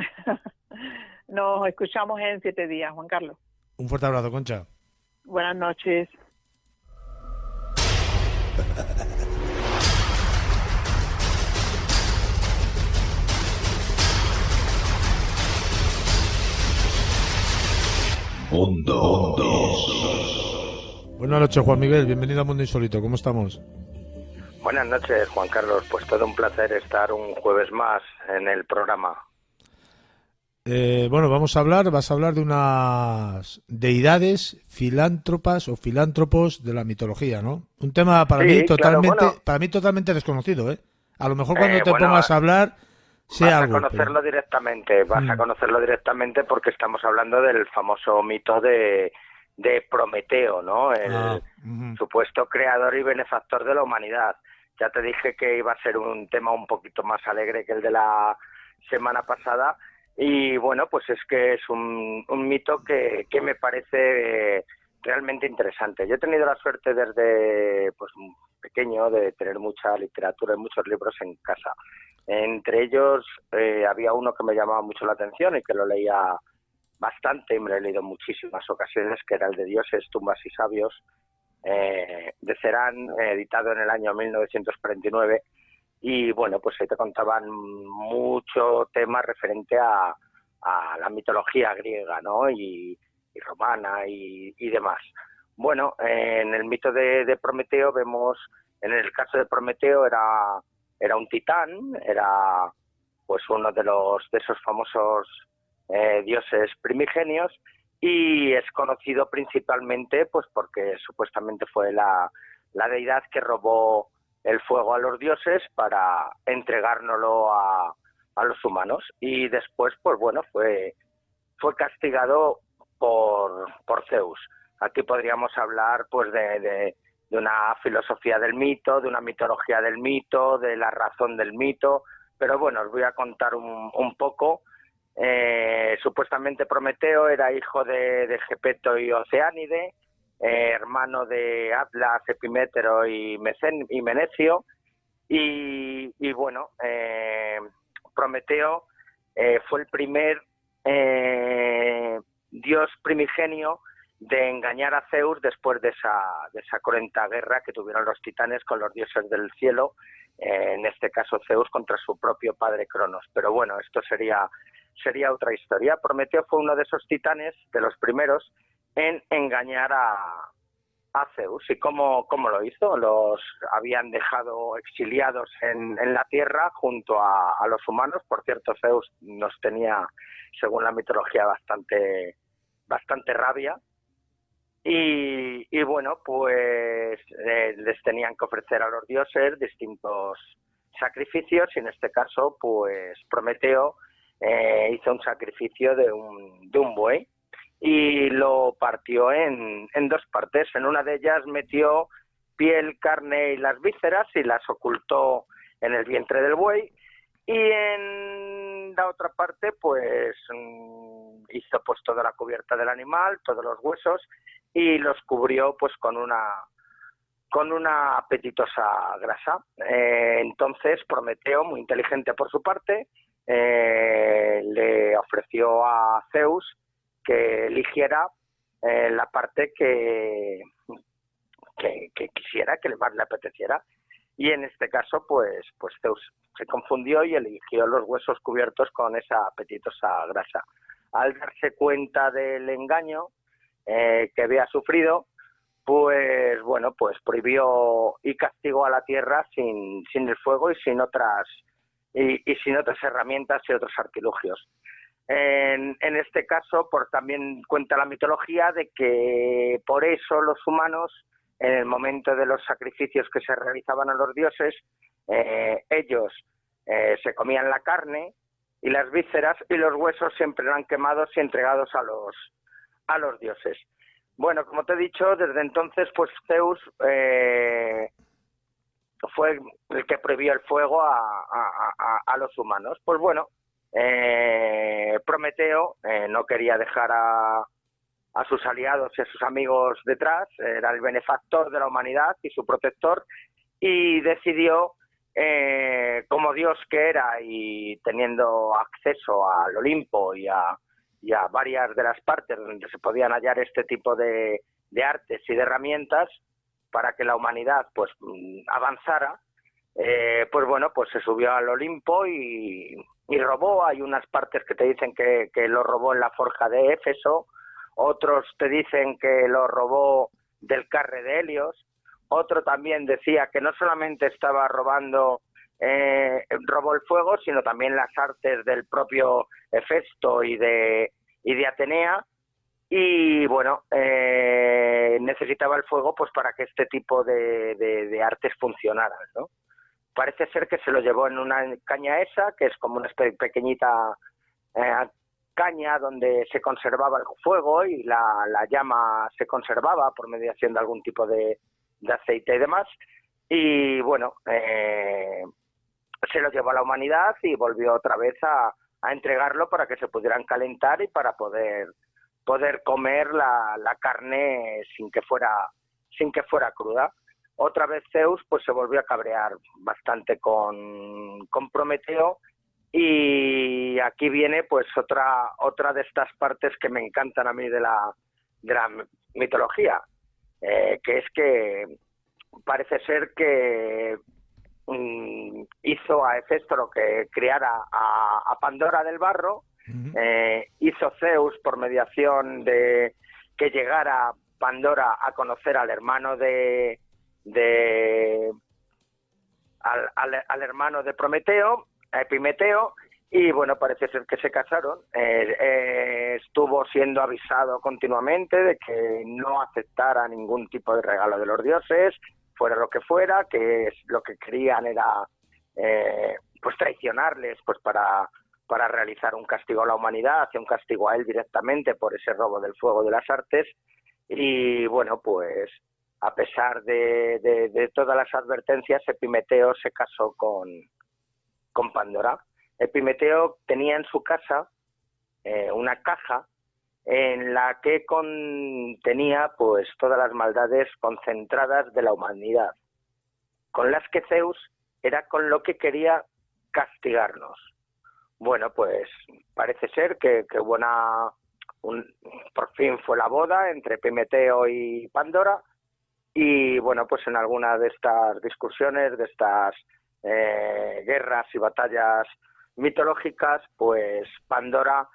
Nos escuchamos en 7 días, Juan Carlos. Un fuerte abrazo, Concha. Buenas noches. Mundo. Buenas noches, Juan Miguel. Bienvenido a Mundo Insólito. ¿Cómo estamos? Buenas noches, Juan Carlos. Pues todo un placer estar un jueves más en el programa. Bueno, vas a hablar de unas deidades filántropas o filántropos de la mitología, ¿no? Un tema para mí totalmente desconocido, ¿eh? A lo mejor cuando te pongas a hablar sea algo. Vas a conocerlo directamente porque estamos hablando del famoso mito de Prometeo, ¿no? El supuesto creador y benefactor de la humanidad. Ya te dije que iba a ser un tema un poquito más alegre que el de la semana pasada. Y bueno, pues es que es un mito que me parece realmente interesante. Yo he tenido la suerte desde pues pequeño de tener mucha literatura y muchos libros en casa. Entre ellos había uno que me llamaba mucho la atención y que lo leía bastante, y me lo he leído en muchísimas ocasiones, que era el de Dioses, tumbas y sabios, de Cerán, editado en el año 1949. Y bueno, pues ahí te contaban mucho tema referente a la mitología griega, ¿no? Y romana y demás. Bueno, en el mito de Prometeo vemos, en el caso de Prometeo era un titán, era pues uno de esos famosos dioses primigenios, y es conocido principalmente pues porque supuestamente fue la deidad que robó el fuego a los dioses para entregárnoslo a los humanos, y después pues bueno fue castigado por Zeus. Aquí podríamos hablar pues de una filosofía del mito, de una mitología del mito, de la razón del mito, pero bueno, os voy a contar un poco. Supuestamente Prometeo era hijo de Gepeto y Oceánide, hermano de Atlas, Epimétero y Menecio, y bueno, Prometeo fue el primer dios primigenio de engañar a Zeus después de esa cruenta guerra que tuvieron los titanes con los dioses del cielo, en este caso Zeus contra su propio padre Cronos. Pero bueno, esto sería otra historia. Prometeo fue uno de esos titanes, de los primeros, en engañar a Zeus. ¿Y cómo lo hizo? Los habían dejado exiliados en la tierra junto a los humanos. Por cierto, Zeus nos tenía, según la mitología, bastante rabia. Y bueno, pues les tenían que ofrecer a los dioses distintos sacrificios, y en este caso, pues Prometeo hizo un sacrificio de un buey y lo partió en dos partes. En una de ellas metió piel, carne y las vísceras y las ocultó en el vientre del buey, y en la otra parte pues hizo pues toda la cubierta del animal, todos los huesos, y los cubrió pues con una apetitosa grasa. Entonces Prometeo, muy inteligente por su parte, le ofreció a Zeus que eligiera la parte que quisiera, que más le apeteciera, y en este caso pues Zeus se confundió y eligió los huesos cubiertos con esa apetitosa grasa. Al darse cuenta del engaño que había sufrido, pues bueno, pues prohibió y castigó a la tierra sin el fuego y sin otras herramientas y otros artilugios. En este caso, también cuenta la mitología de que por eso los humanos, en el momento de los sacrificios que se realizaban a los dioses, ellos se comían la carne y las vísceras, y los huesos siempre eran quemados y entregados a los dioses. Bueno, como te he dicho, desde entonces pues Zeus fue el que prohibió el fuego a los humanos. Pues bueno, Prometeo no quería dejar a sus aliados y a sus amigos detrás, era el benefactor de la humanidad y su protector, y decidió, como Dios que era y teniendo acceso al Olimpo y a varias de las partes donde se podían hallar este tipo de artes y de herramientas para que la humanidad pues avanzara, pues bueno, pues se subió al Olimpo y robó. Hay unas partes que te dicen que lo robó en la forja de Éfeso, otros te dicen que lo robó del carre de Helios, otro también decía que no solamente estaba robó el fuego, sino también las artes del propio Hefesto y de Atenea, y bueno, necesitaba el fuego pues para que este tipo de artes funcionaran, ¿no? Parece ser que se lo llevó en una caña esa, que es como una pequeñita caña donde se conservaba el fuego y la llama se conservaba por mediación de algún tipo de aceite y demás. Y bueno, se lo llevó a la humanidad y volvió otra vez a entregarlo para que se pudieran calentar y para poder comer la carne sin que fuera cruda. Otra vez Zeus pues se volvió a cabrear bastante con Prometeo, y aquí viene pues otra de estas partes que me encantan a mí de la mitología, que es que parece ser que hizo a Hefesto que creara a Pandora del barro. Hizo Zeus por mediación de que llegara Pandora a conocer al hermano al hermano de Prometeo, a Epimeteo, y bueno, parece ser que se casaron. Estuvo siendo avisado continuamente de que no aceptara ningún tipo de regalo de los dioses, fuera lo que fuera, que lo que querían era pues traicionarles pues para realizar un castigo a la humanidad, un castigo a él directamente por ese robo del fuego de las artes. Y bueno, pues a pesar de todas las advertencias, Epimeteo se casó con Pandora. Epimeteo tenía en su casa una caja en la que contenía pues todas las maldades concentradas de la humanidad, con las que Zeus era con lo que quería castigarnos. Bueno, pues parece ser que por fin fue la boda entre Epimeteo y Pandora, y bueno, pues en alguna de estas discusiones, de estas guerras y batallas mitológicas, pues Pandora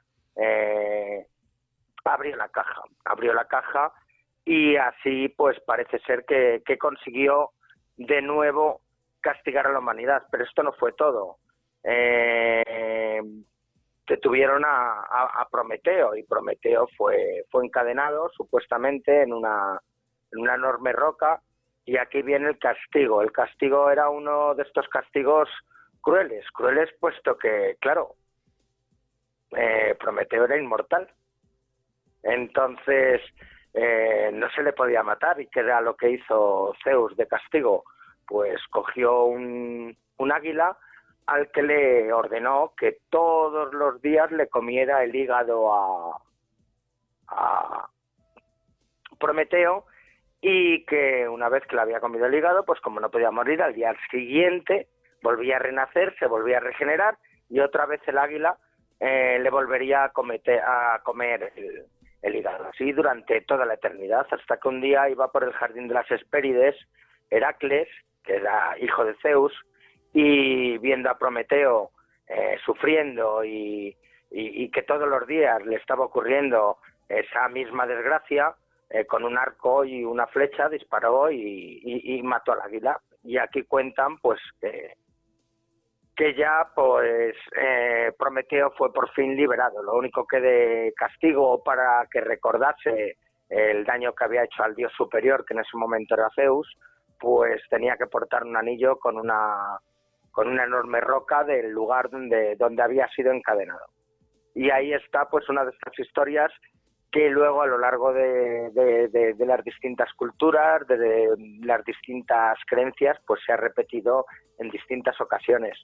abrió la caja y así pues parece ser que consiguió de nuevo castigar a la humanidad. Pero esto no fue todo. Detuvieron a Prometeo, y Prometeo fue encadenado supuestamente en una enorme roca, y aquí viene el castigo. El castigo era uno de estos castigos crueles puesto que, claro, Prometeo era inmortal. Entonces no se le podía matar. ¿Y qué era lo que hizo Zeus de castigo? Pues cogió un águila al que le ordenó que todos los días le comiera el hígado a Prometeo, y que una vez que le había comido el hígado, pues como no podía morir, al día siguiente volvía a renacer, se volvía a regenerar, y otra vez el águila le volvería a comer el hígado. Así durante toda la eternidad, hasta que un día iba por el jardín de las Hespérides Heracles, que era hijo de Zeus, y viendo a Prometeo sufriendo y que todos los días le estaba ocurriendo esa misma desgracia, con un arco y una flecha disparó y mató al águila. Y aquí cuentan pues que ya pues Prometeo fue por fin liberado. Lo único que de castigo, para que recordase el daño que había hecho al dios superior, que en ese momento era Zeus, pues tenía que portar un anillo con una enorme roca del lugar donde había sido encadenado. Y ahí está pues una de estas historias que luego a lo largo de las distintas culturas, de las distintas creencias, pues se ha repetido en distintas ocasiones.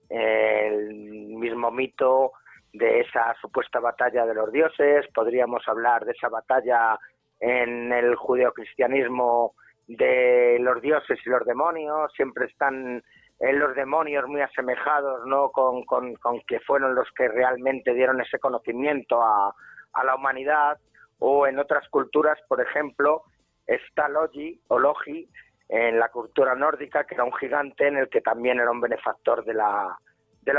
El mismo mito de esa supuesta batalla de los dioses, podríamos hablar de esa batalla en el judeocristianismo de los dioses y los demonios. Siempre están los demonios muy asemejados, ¿no?, con que fueron los que realmente dieron ese conocimiento a la humanidad. O en otras culturas, por ejemplo, está Logi en la cultura nórdica, que era un gigante en el que también era un benefactor de la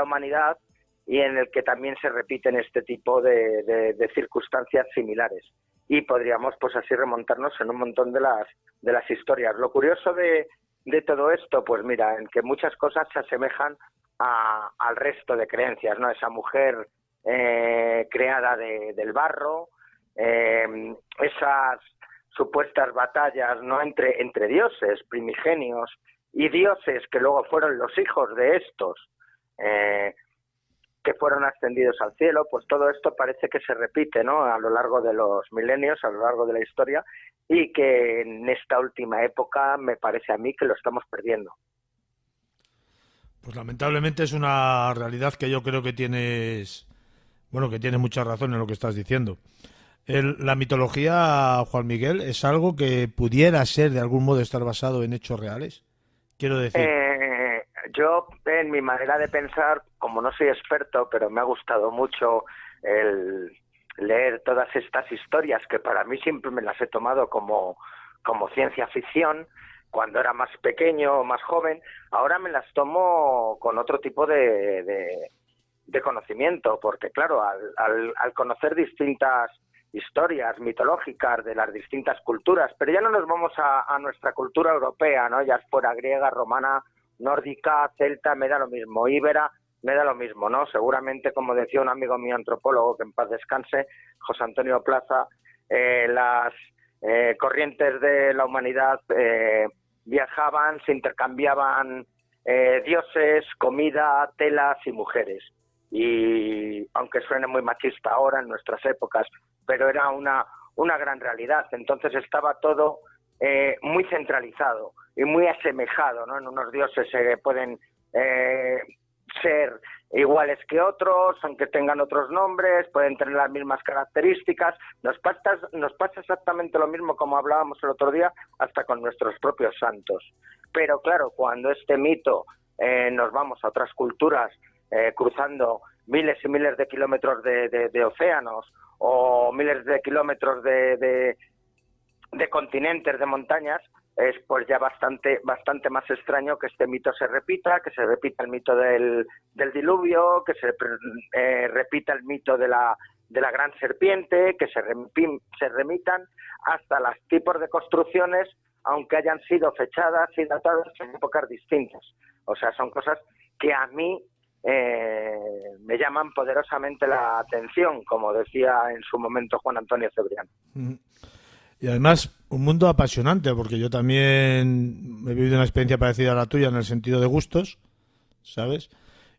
humanidad, y en el que también se repiten este tipo de circunstancias similares. Y podríamos pues así remontarnos en un montón de las historias. Lo curioso de todo esto, pues mira, en que muchas cosas se asemejan al resto de creencias, ¿no? Esa mujer creada del barro, esas supuestas batallas, ¿no?, entre dioses primigenios y dioses que luego fueron los hijos de estos, que fueron ascendidos al cielo. Pues todo esto parece que se repite, ¿no?, a lo largo de los milenios, a lo largo de la historia, y que en esta última época me parece a mí que lo estamos perdiendo. Pues lamentablemente es una realidad que yo creo que tienes mucha razón en lo que estás diciendo. La mitología, Juan Miguel, ¿es algo que pudiera ser de algún modo estar basado en hechos reales? Quiero decir... Yo, en mi manera de pensar, como no soy experto, pero me ha gustado mucho el leer todas estas historias, que para mí siempre me las he tomado como ciencia ficción, cuando era más pequeño o más joven. Ahora me las tomo con otro tipo de conocimiento, porque claro, al conocer distintas historias mitológicas de las distintas culturas, pero ya no nos vamos a nuestra cultura europea, ¿no?, ya fuera griega, romana, nórdica, celta, me da lo mismo, íbera, me da lo mismo, ¿no? Seguramente, como decía un amigo mío antropólogo, que en paz descanse, José Antonio Plaza, las corrientes de la humanidad viajaban, se intercambiaban dioses, comida, telas y mujeres. Y aunque suene muy machista ahora en nuestras épocas, pero era una gran realidad. Entonces estaba todo muy centralizado y muy asemejado, ¿no? En unos dioses pueden ser iguales que otros, aunque tengan otros nombres, pueden tener las mismas características. Nos pasa exactamente lo mismo, como hablábamos el otro día, hasta con nuestros propios santos. Pero claro, cuando este mito nos vamos a otras culturas, cruzando miles y miles de kilómetros de océanos, o miles de kilómetros de continentes, de montañas, es pues ya bastante más extraño que este mito se repita, que se repita el mito del diluvio, que se repita el mito de la de la gran serpiente, que se remitan hasta los tipos de construcciones, aunque hayan sido fechadas y datadas en épocas distintas. O sea, son cosas que a mí me llaman poderosamente la atención, como decía en su momento Juan Antonio Cebrián. Y además, un mundo apasionante, porque yo también he vivido una experiencia parecida a la tuya en el sentido de gustos, ¿sabes?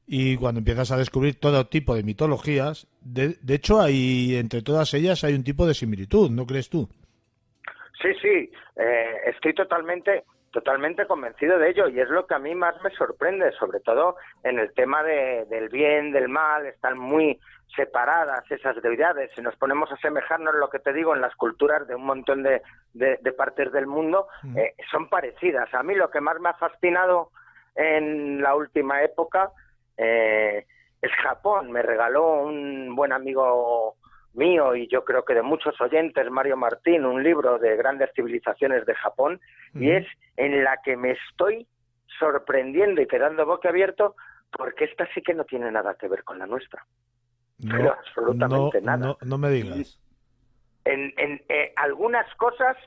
Y cuando empiezas a descubrir todo tipo de mitologías, de hecho, entre todas ellas hay un tipo de similitud, ¿no crees tú? Sí, estoy totalmente convencido de ello, y es lo que a mí más me sorprende, sobre todo en el tema del bien, del mal. Están muy separadas esas deidades. Si nos ponemos a asemejarnos, lo que te digo, en las culturas de un montón de partes del mundo, son parecidas. A mí lo que más me ha fascinado en la última época es Japón. Me regaló un buen amigo mío, y yo creo que de muchos oyentes, Mario Martín, un libro de grandes civilizaciones de Japón, y es en la que me estoy sorprendiendo y quedando boquiabierto, porque esta sí que no tiene nada que ver con la nuestra. No, pero absolutamente nada. No me digas. En algunas cosas,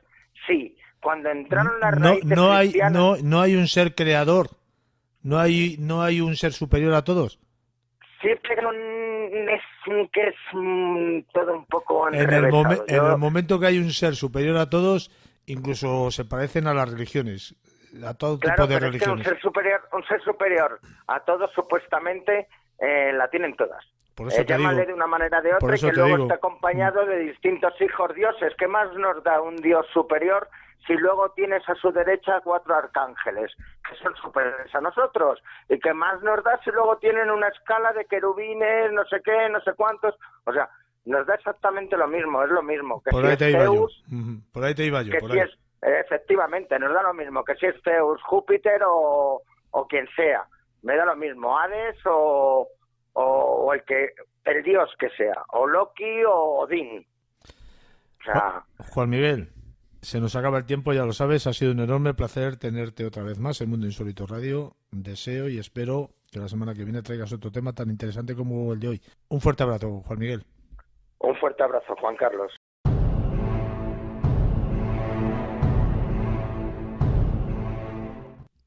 sí. Cuando entraron las raíces cristianas... No hay un ser creador. No hay un ser superior a todos. Sí, pero es todo un poco en el momento que hay un ser superior a todos, incluso se parecen a las religiones, a todo tipo de religiones. Es que un ser superior a todos, supuestamente, la tienen todas. Por eso llámale de una manera o de otra, y que luego está acompañado de distintos hijos dioses. ¿Qué más nos da un dios superior si luego tienes a su derecha 4 arcángeles que son superiores a nosotros? ¿Y qué más nos da si luego tienen una escala de querubines, no sé qué, no sé cuántos? O sea, nos da exactamente lo mismo, es lo mismo. Que por si ahí es te iba Zeus, yo. Por ahí te iba yo. Que si es, efectivamente, nos da lo mismo, que si es Zeus, Júpiter o quien sea. Me da lo mismo, Hades o el dios que sea, o Loki o Odín. O sea... Juan Miguel, se nos acaba el tiempo, ya lo sabes. Ha sido un enorme placer tenerte otra vez más en Mundo Insólito Radio. Deseo y espero que la semana que viene traigas otro tema tan interesante como el de hoy. Un fuerte abrazo, Juan Miguel. Un fuerte abrazo, Juan Carlos.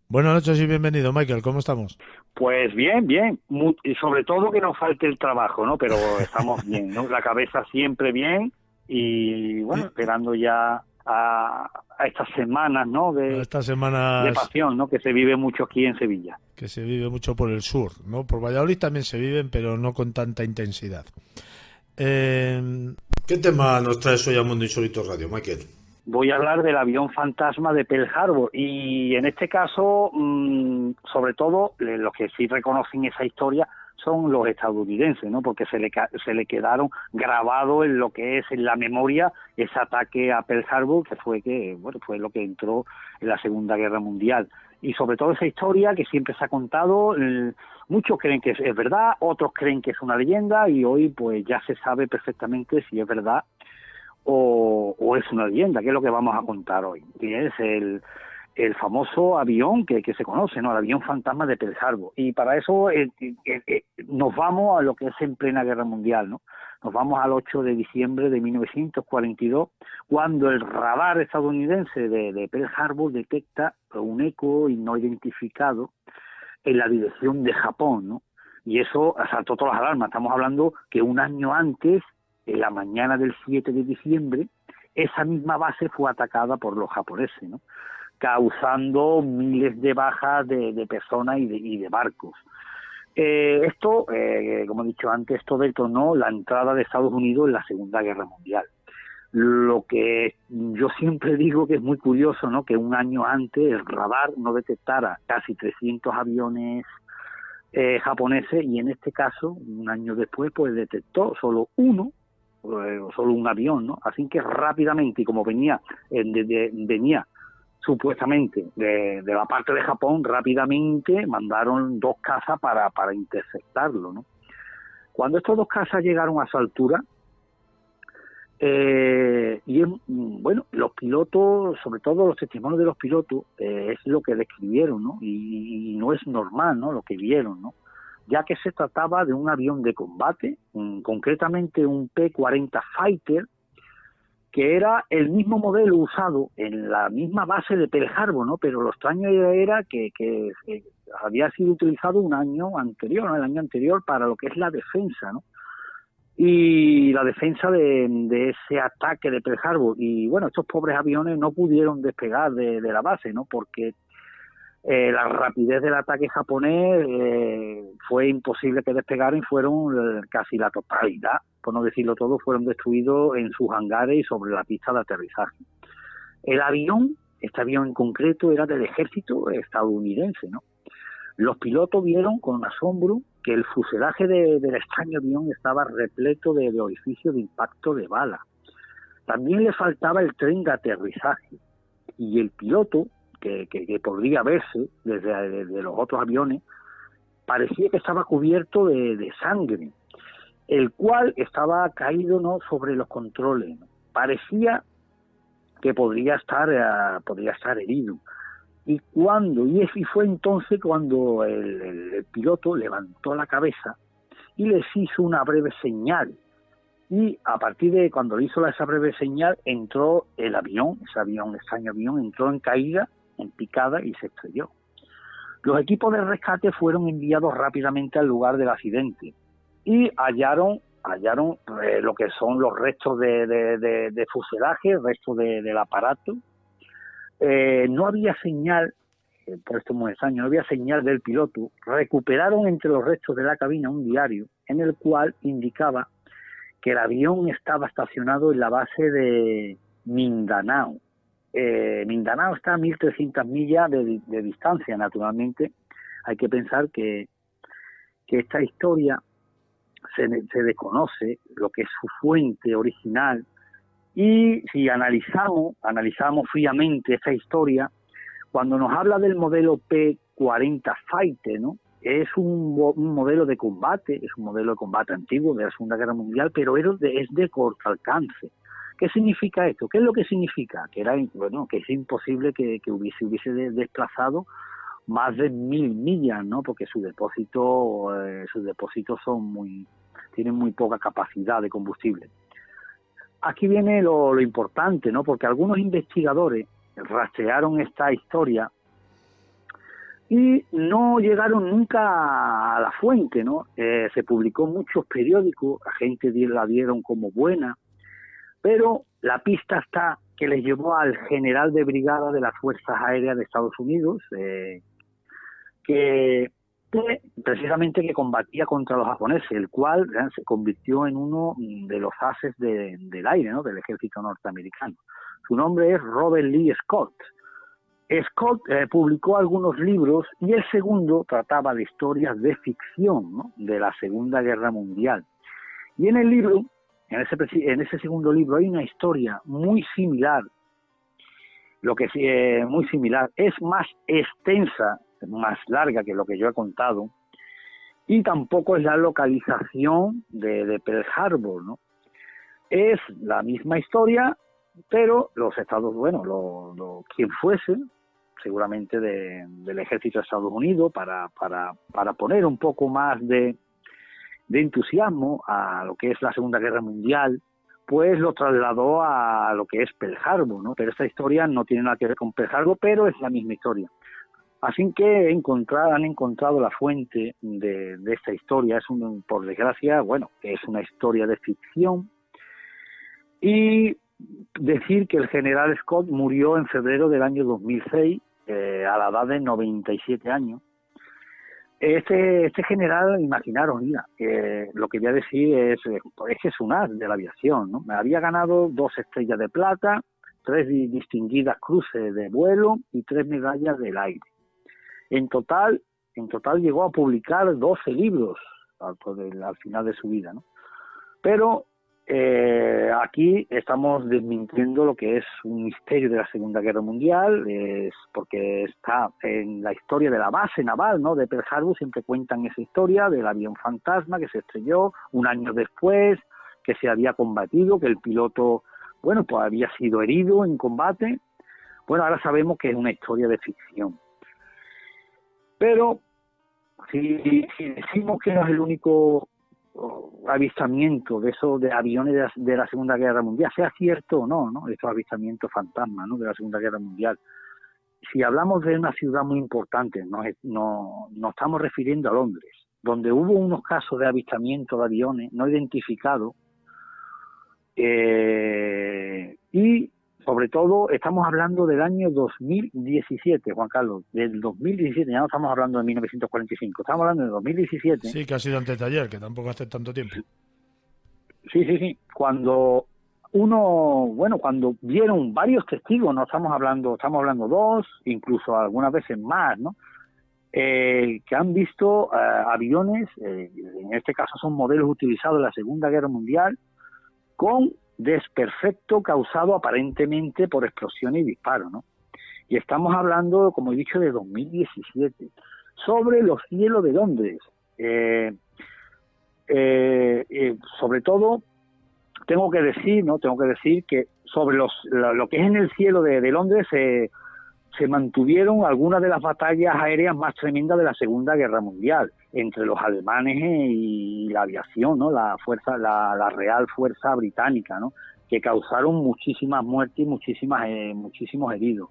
Buenas noches y bienvenido, Michael. ¿Cómo estamos? Pues bien. Y sobre todo que nos falte el trabajo, ¿no? Pero estamos bien, ¿no? La cabeza siempre bien y, bueno, esperando ya a estas semanas, ¿no? Estas semanas de pasión, ¿no? Que se vive mucho aquí en Sevilla. Que se vive mucho por el sur, ¿no? Por Valladolid también se viven, pero no con tanta intensidad. ¿Qué tema nos traes hoy a Mundo Insólito Radio, Michael? Voy a hablar del avión fantasma de Pearl Harbor, y en este caso, sobre todo, los que sí reconocen esa historia son los estadounidenses, ¿no? Porque se le quedaron grabados en lo que es en la memoria ese ataque a Pearl Harbor, que fue lo que entró en la Segunda Guerra Mundial. Y sobre todo esa historia que siempre se ha contado, muchos creen que es verdad, otros creen que es una leyenda, y hoy pues ya se sabe perfectamente si es verdad o es una leyenda, que es lo que vamos a contar hoy, que es el famoso avión que se conoce, ¿no? El avión fantasma de Pearl Harbor. Y para eso nos vamos a lo que es en plena Guerra Mundial, ¿no? Nos vamos al 8 de diciembre de 1942, cuando el radar estadounidense de Pearl Harbor detecta un eco no identificado en la dirección de Japón, ¿no? Y eso saltó todas las alarmas. Estamos hablando que un año antes, en la mañana del 7 de diciembre, esa misma base fue atacada por los japoneses, ¿no? Causando miles de bajas de personas y de barcos. Esto, como he dicho antes, esto detonó la entrada de Estados Unidos en la Segunda Guerra Mundial. Lo que yo siempre digo que es muy curioso, ¿no? Que un año antes el radar no detectara casi 300 aviones japoneses, y en este caso, un año después, pues detectó solo un avión, ¿no? Así que rápidamente, y como venía supuestamente de la parte de Japón, rápidamente mandaron 2 cazas para interceptarlo, ¿no? Cuando estos 2 cazas llegaron a su altura, los pilotos, sobre todo los testimonios de los pilotos, es lo que describieron, ¿no? Y no es normal, ¿no? Lo que vieron, ¿no? ya que se trataba de un avión de combate, concretamente un P-40 Fighter, que era el mismo modelo usado en la misma base de Pearl Harbor, ¿no? Pero lo extraño era que había sido utilizado un año anterior, ¿no? El año anterior para lo que es la defensa, ¿no? Y la defensa de ese ataque de Pearl Harbor. Y bueno, estos pobres aviones no pudieron despegar de la base, ¿no? Porque la rapidez del ataque japonés fue imposible que despegaran y fueron casi la totalidad, por no decirlo todo, fueron destruidos en sus hangares y sobre la pista de aterrizaje. El avión, este avión en concreto, era del ejército estadounidense, ¿no? Los pilotos vieron con asombro que el fuselaje del extraño avión estaba repleto de orificios de impacto de bala. También le faltaba el tren de aterrizaje y el piloto, que podría verse desde los otros aviones, parecía que estaba cubierto de sangre, el cual estaba caído, ¿no?, sobre los controles, ¿no? Parecía que podría estar herido. Y fue entonces cuando el piloto levantó la cabeza y les hizo una breve señal. Y a partir de cuando le hizo esa breve señal, entró el avión, extraño avión, entró en caída, en picada y se estrelló. Los equipos de rescate fueron enviados rápidamente al lugar del accidente y hallaron lo que son los restos de fuselaje, restos del aparato. No había señal, por esto es muy extraño, no había señal del piloto. Recuperaron entre los restos de la cabina un diario en el cual indicaba que el avión estaba estacionado en la base de Mindanao. Mindanao está a 1.300 millas de distancia, naturalmente. Hay que pensar que esta historia se desconoce lo que es su fuente original, y si analizamos fríamente esta historia, cuando nos habla del modelo P-40 Fighter, ¿no?, es un modelo de combate, es un modelo de combate antiguo de la Segunda Guerra Mundial, pero es de corto alcance. ¿Qué significa esto? ¿Qué es lo que significa? Que es imposible que hubiese desplazado más de 1.000 millas, ¿no? Porque sus depósitos tienen muy poca capacidad de combustible. Aquí viene lo importante, ¿no? Porque algunos investigadores rastrearon esta historia y no llegaron nunca a la fuente, ¿no? Se publicó en muchos periódicos, la gente la dieron como buena, pero la pista está que les llevó al general de brigada de las Fuerzas Aéreas de Estados Unidos, que precisamente que combatía contra los japoneses, el cual se convirtió en uno de los ases del aire, ¿no?, del ejército norteamericano. Su nombre es Robert Lee Scott. Scott publicó algunos libros y el segundo trataba de historias de ficción, ¿no?, de la Segunda Guerra Mundial. Y en el libro, en ese segundo libro, hay una historia muy similar. Lo que sí es muy similar, es más extensa, más larga que lo que yo he contado, y tampoco es la localización de Pearl Harbor, ¿no? Es la misma historia, pero los Estados, quien fuese, seguramente del ejército de Estados Unidos, para poner un poco más de entusiasmo a lo que es la Segunda Guerra Mundial, pues lo trasladó a lo que es Pearl Harbor, ¿no? Pero esta historia no tiene nada que ver con Pearl Harbor, pero es la misma historia. Así que han encontrado la fuente de esta historia. Por desgracia, es una historia de ficción. Y decir que el general Scott murió en febrero del año 2006, a la edad de 97 años. Este general, imaginaros, lo que voy a decir es que es un as de la aviación, ¿no? Había ganado 2 estrellas de plata, 3 distinguidas cruces de vuelo y 3 medallas del aire. En total llegó a publicar 12 libros al final de su vida, ¿no? Pero aquí estamos desmintiendo lo que es un misterio de la Segunda Guerra Mundial, porque está en la historia de la base naval, ¿no?, de Pearl Harbor. Siempre cuentan esa historia del avión fantasma que se estrelló un año después, que se había combatido, que el piloto, pues había sido herido en combate. Ahora sabemos que es una historia de ficción. Pero si decimos que no es el único avistamiento de esos de aviones de la Segunda Guerra Mundial, sea cierto o no, estos avistamientos fantasmas, ¿no?, de la Segunda Guerra Mundial. Si hablamos de una ciudad muy importante, nos estamos refiriendo a Londres, donde hubo unos casos de avistamiento de aviones no identificados, y sobre todo estamos hablando del año 2017, Juan Carlos, del 2017, ya no estamos hablando de 1945, estamos hablando de 2017. Sí, que ha sido antes de ayer, que tampoco hace tanto tiempo. Sí, cuando cuando vieron varios testigos, no estamos hablando 2, incluso algunas veces más, ¿no?, que han visto aviones, en este caso son modelos utilizados en la Segunda Guerra Mundial, con desperfecto causado aparentemente por explosiones y disparos, ¿no? Y estamos hablando, como he dicho, de 2017, sobre los cielos de Londres. Sobre todo, tengo que decir que sobre lo que es en el cielo de Londres se mantuvieron algunas de las batallas aéreas más tremendas de la Segunda Guerra Mundial, entre los alemanes y la aviación, ¿no?, la Real Fuerza Británica, ¿no?, que causaron muchísimas muertes y muchísimos heridos,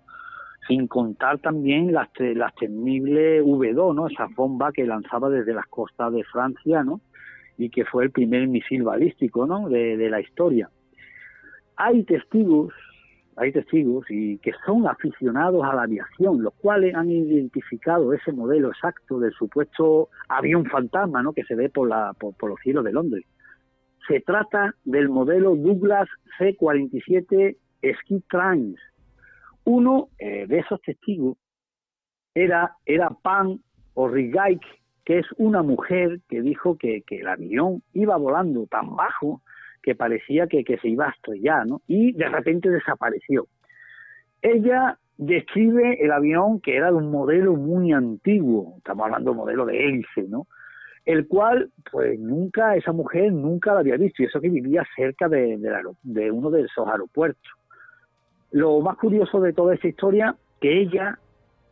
sin contar también las temibles V2, ¿no?, esas bombas que lanzaba desde las costas de Francia, ¿no?, y que fue el primer misil balístico, ¿no?, de la historia. Hay testigos y que son aficionados a la aviación, los cuales han identificado ese modelo exacto del supuesto avión fantasma, ¿no?, que se ve por los cielos de Londres. Se trata del modelo Douglas C-47 Skytrain. Uno de esos testigos era Pam O'Reilly, que es una mujer que dijo que el avión iba volando tan bajo que parecía que se iba a estrellar, ¿no?, y de repente desapareció. Ella describe el avión que era de un modelo muy antiguo, estamos hablando de un modelo de hélice, ¿no?, el cual, pues esa mujer nunca lo había visto, y eso que vivía cerca de uno de esos aeropuertos. Lo más curioso de toda esa historia, que ella,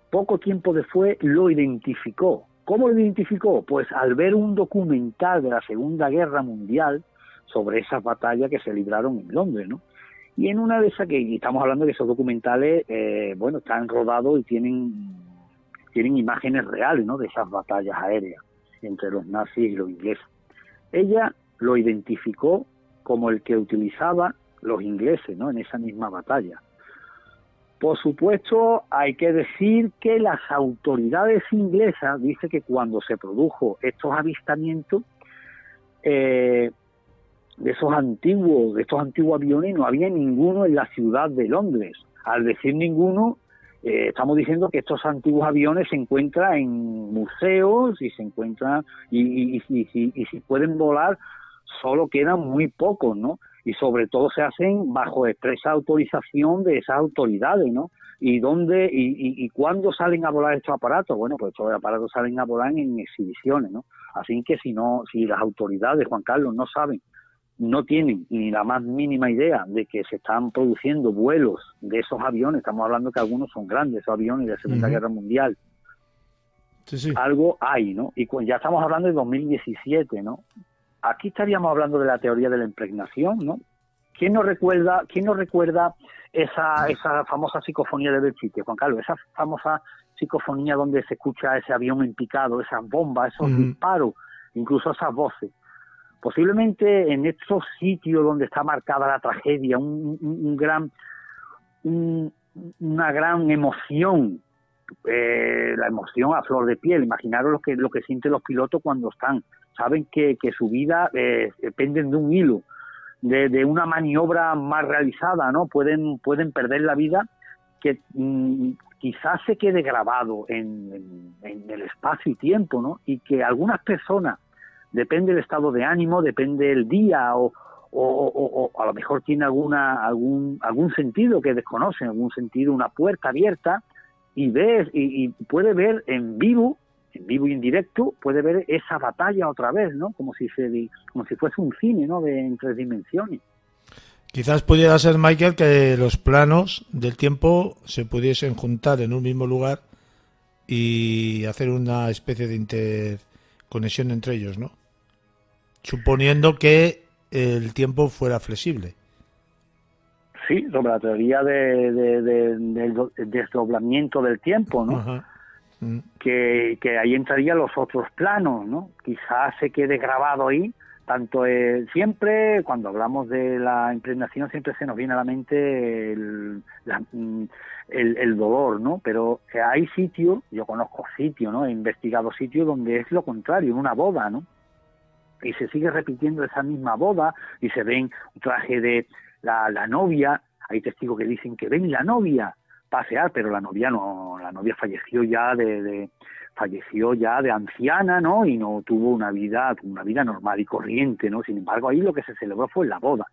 poco tiempo después, lo identificó. ¿Cómo lo identificó? Pues al ver un documental de la Segunda Guerra Mundial sobre esas batallas que se libraron en Londres, ¿no? Y en una de esas, y estamos hablando de esos documentales, están rodados y tienen imágenes reales, ¿no?, de esas batallas aéreas entre los nazis y los ingleses. Ella lo identificó como el que utilizaban los ingleses, ¿no?, en esa misma batalla. Por supuesto, hay que decir que las autoridades inglesas dicen que cuando se produjo estos avistamientos de estos antiguos aviones, no había ninguno en la ciudad de Londres. Al decir ninguno, estamos diciendo que estos antiguos aviones se encuentran en museos y se encuentran y si pueden volar, solo quedan muy pocos, ¿no? Y sobre todo se hacen bajo expresa autorización de esas autoridades, ¿no? ¿Y cuándo salen a volar estos aparatos? Bueno, pues estos aparatos salen a volar en exhibiciones, ¿no? Así que si las autoridades, Juan Carlos, no tienen ni la más mínima idea de que se están produciendo vuelos de esos aviones, estamos hablando que algunos son grandes, esos aviones de la Segunda Guerra Mundial. Sí. Algo hay, ¿no? Y ya estamos hablando de 2017, ¿no? Aquí estaríamos hablando de la teoría de la impregnación, ¿no? ¿Quién no recuerda esa famosa psicofonía de Belchite, Juan Carlos? Esa famosa psicofonía donde se escucha ese avión en picado, esas bombas, esos disparos, incluso esas voces. Posiblemente en estos sitios donde está marcada la tragedia, una gran emoción, la emoción a flor de piel. Imaginaros lo que sienten los pilotos cuando saben que su vida dependen de un hilo, de una maniobra mal realizada, ¿no? Pueden perder la vida, que quizás se quede grabado en el espacio y tiempo, ¿no? Y que algunas personas, depende del estado de ánimo, depende del día, o a lo mejor tiene algún sentido que desconocen, algún sentido, una puerta abierta, y puede ver en vivo y en directo, puede ver esa batalla otra vez, ¿no? Como si fuese un cine, ¿no?, en 3 dimensiones. Quizás pudiera ser, Michael, que los planos del tiempo se pudiesen juntar en un mismo lugar y hacer una especie de interconexión entre ellos, ¿no? Suponiendo que el tiempo fuera flexible. Sí, sobre la teoría del desdoblamiento del tiempo, ¿no? Ajá. Que ahí entrarían los otros planos, ¿no? Quizás se quede grabado ahí, tanto siempre, cuando hablamos de la impregnación, siempre se nos viene a la mente el dolor, ¿no? Pero hay sitios, yo conozco sitios, ¿no? He investigado sitios donde es lo contrario, en una boda, ¿no? Y se sigue repitiendo esa misma boda y se ven un traje de la novia, hay testigos que dicen que ven la novia pasear, pero la novia no, la novia falleció ya de anciana, ¿no? Y no tuvo una vida normal y corriente, ¿no? Sin embargo, ahí lo que se celebró fue la boda,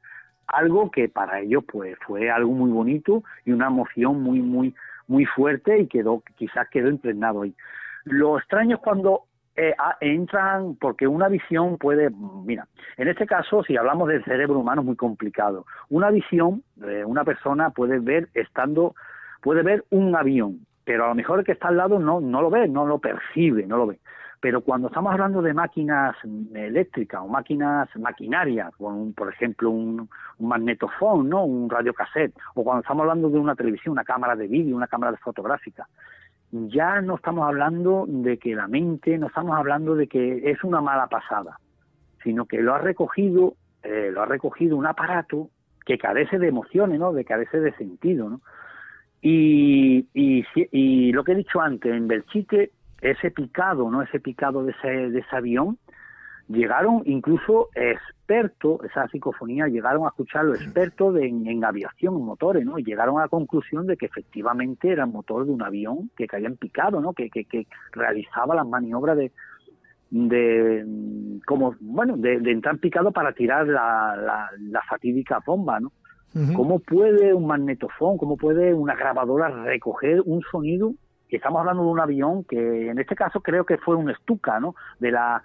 algo que para ellos pues fue algo muy bonito y una emoción muy fuerte, y quizás quedó impregnado ahí. Lo extraño es cuando entran, porque una visión puede, mira, en este caso, si hablamos del cerebro humano, es muy complicado. Una visión, una persona puede ver un avión, pero a lo mejor el que está al lado no lo ve, no lo percibe, no lo ve. Pero cuando estamos hablando de máquinas eléctricas o maquinarias, por ejemplo un magnetofón, ¿no? Un radiocassette, o cuando estamos hablando de una televisión, una cámara de vídeo, una cámara fotográfica, ya no estamos hablando de que la mente, no estamos hablando de que es una mala pasada, sino que lo ha recogido un aparato que carece de emociones, ¿no? Que carece de sentido, ¿no? Y lo que he dicho antes, en Belchite, ese picado de ese avión, llegaron incluso expertos, esa psicofonía, llegaron a escuchar los expertos en aviación, en motores, ¿no? Y llegaron a la conclusión de que efectivamente era el motor de un avión que caía en picado, ¿no? Que realizaba las maniobras de entrar en picado para tirar la fatídica bomba, ¿no? Uh-huh. ¿Cómo puede un magnetofón, cómo puede una grabadora recoger un sonido? Que estamos hablando de un avión que en este caso creo que fue un Stuka, ¿no? De la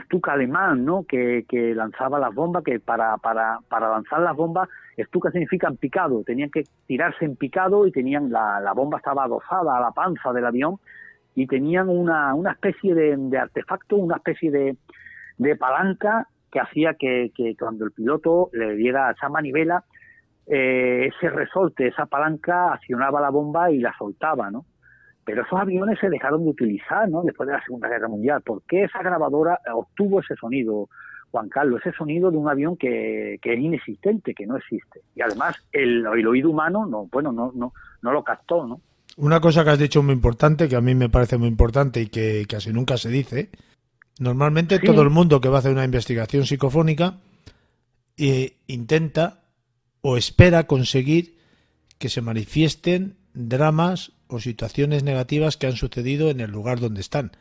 Stuka alemán, ¿no? Que lanzaba las bombas, que para lanzar las bombas, Stuka significa en picado, tenían que tirarse en picado y tenían la bomba estaba adosada a la panza del avión y tenían una especie de artefacto, una especie de palanca que hacía que cuando el piloto le diera esa manivela, ese resorte, esa palanca accionaba la bomba y la soltaba, ¿no? Pero esos aviones se dejaron de utilizar, ¿no? Después de la Segunda Guerra Mundial. ¿Por qué esa grabadora obtuvo ese sonido, Juan Carlos? Ese sonido de un avión que es inexistente, que no existe. Y además el oído humano no lo captó, ¿no? Una cosa que has dicho muy importante, que a mí me parece muy importante y que casi nunca se dice. Normalmente sí. Todo el mundo que va a hacer una investigación psicofónica intenta o espera conseguir que se manifiesten dramas o situaciones negativas que han sucedido en el lugar donde están.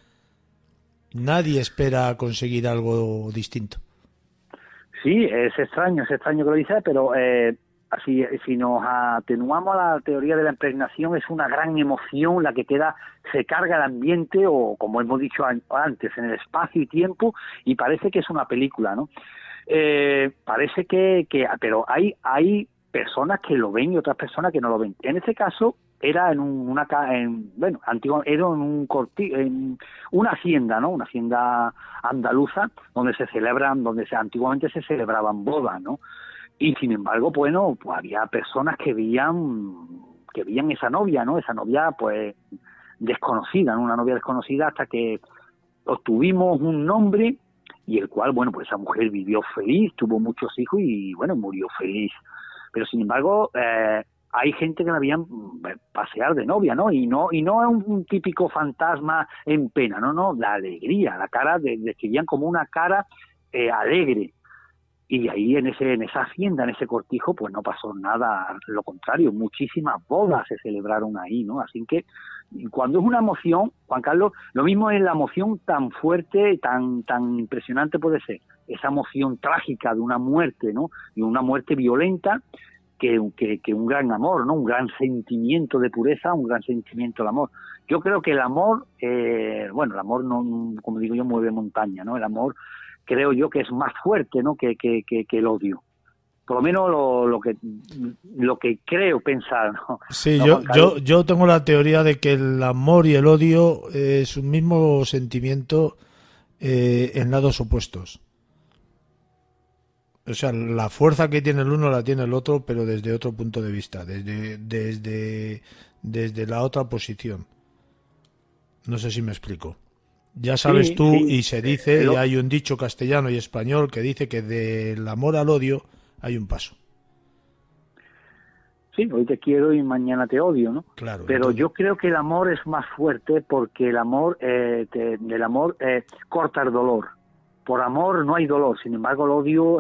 Nadie espera conseguir algo distinto. Sí, es extraño que lo dices, pero así, si nos atenuamos a la teoría de la impregnación, es una gran emoción la que se carga el ambiente, o como hemos dicho antes, en el espacio y tiempo, y parece que es una película, ¿no? Parece pero hay personas que lo ven y otras personas que no lo ven. En este caso era en una hacienda, ¿no? Una hacienda andaluza donde antiguamente se celebraban bodas, ¿no? Y sin embargo, bueno, pues había personas que veían esa novia, ¿no? Esa novia, pues, desconocida, ¿no? Una novia desconocida, hasta que obtuvimos un nombre, y el cual, bueno, pues esa mujer vivió feliz, tuvo muchos hijos y, bueno, murió feliz. Pero sin embargo, hay gente que la veían pasear de novia, ¿no? Y no es un típico fantasma en pena, no, la alegría, la cara describían como una cara alegre. Y ahí en esa hacienda, en ese cortijo, pues no pasó nada, lo contrario, muchísimas bodas se celebraron ahí, ¿no? Así que cuando es una emoción, Juan Carlos, lo mismo es la emoción tan fuerte, tan impresionante puede ser, esa emoción trágica de una muerte, ¿no? Y una muerte violenta, que un gran amor, ¿no? Un gran sentimiento de pureza, un gran sentimiento de amor. Yo creo que el amor, el amor no, como digo yo, mueve montaña, ¿no? El amor creo yo que es más fuerte, ¿no? que el odio. Por lo menos lo que creo pensar, ¿no? Sí, ¿no, yo tengo la teoría de que el amor y el odio es un mismo sentimiento en lados opuestos. O sea, la fuerza que tiene el uno la tiene el otro, pero desde otro punto de vista, desde la otra posición. No sé si me explico. Ya sabes sí, tú, sí. y se dice, y hay un dicho castellano y español que dice que del amor al odio hay un paso. Sí, hoy te quiero y mañana te odio, ¿no? Claro. Pero entonces... yo creo que el amor es más fuerte porque el amor corta el dolor. Por amor no hay dolor, sin embargo el odio,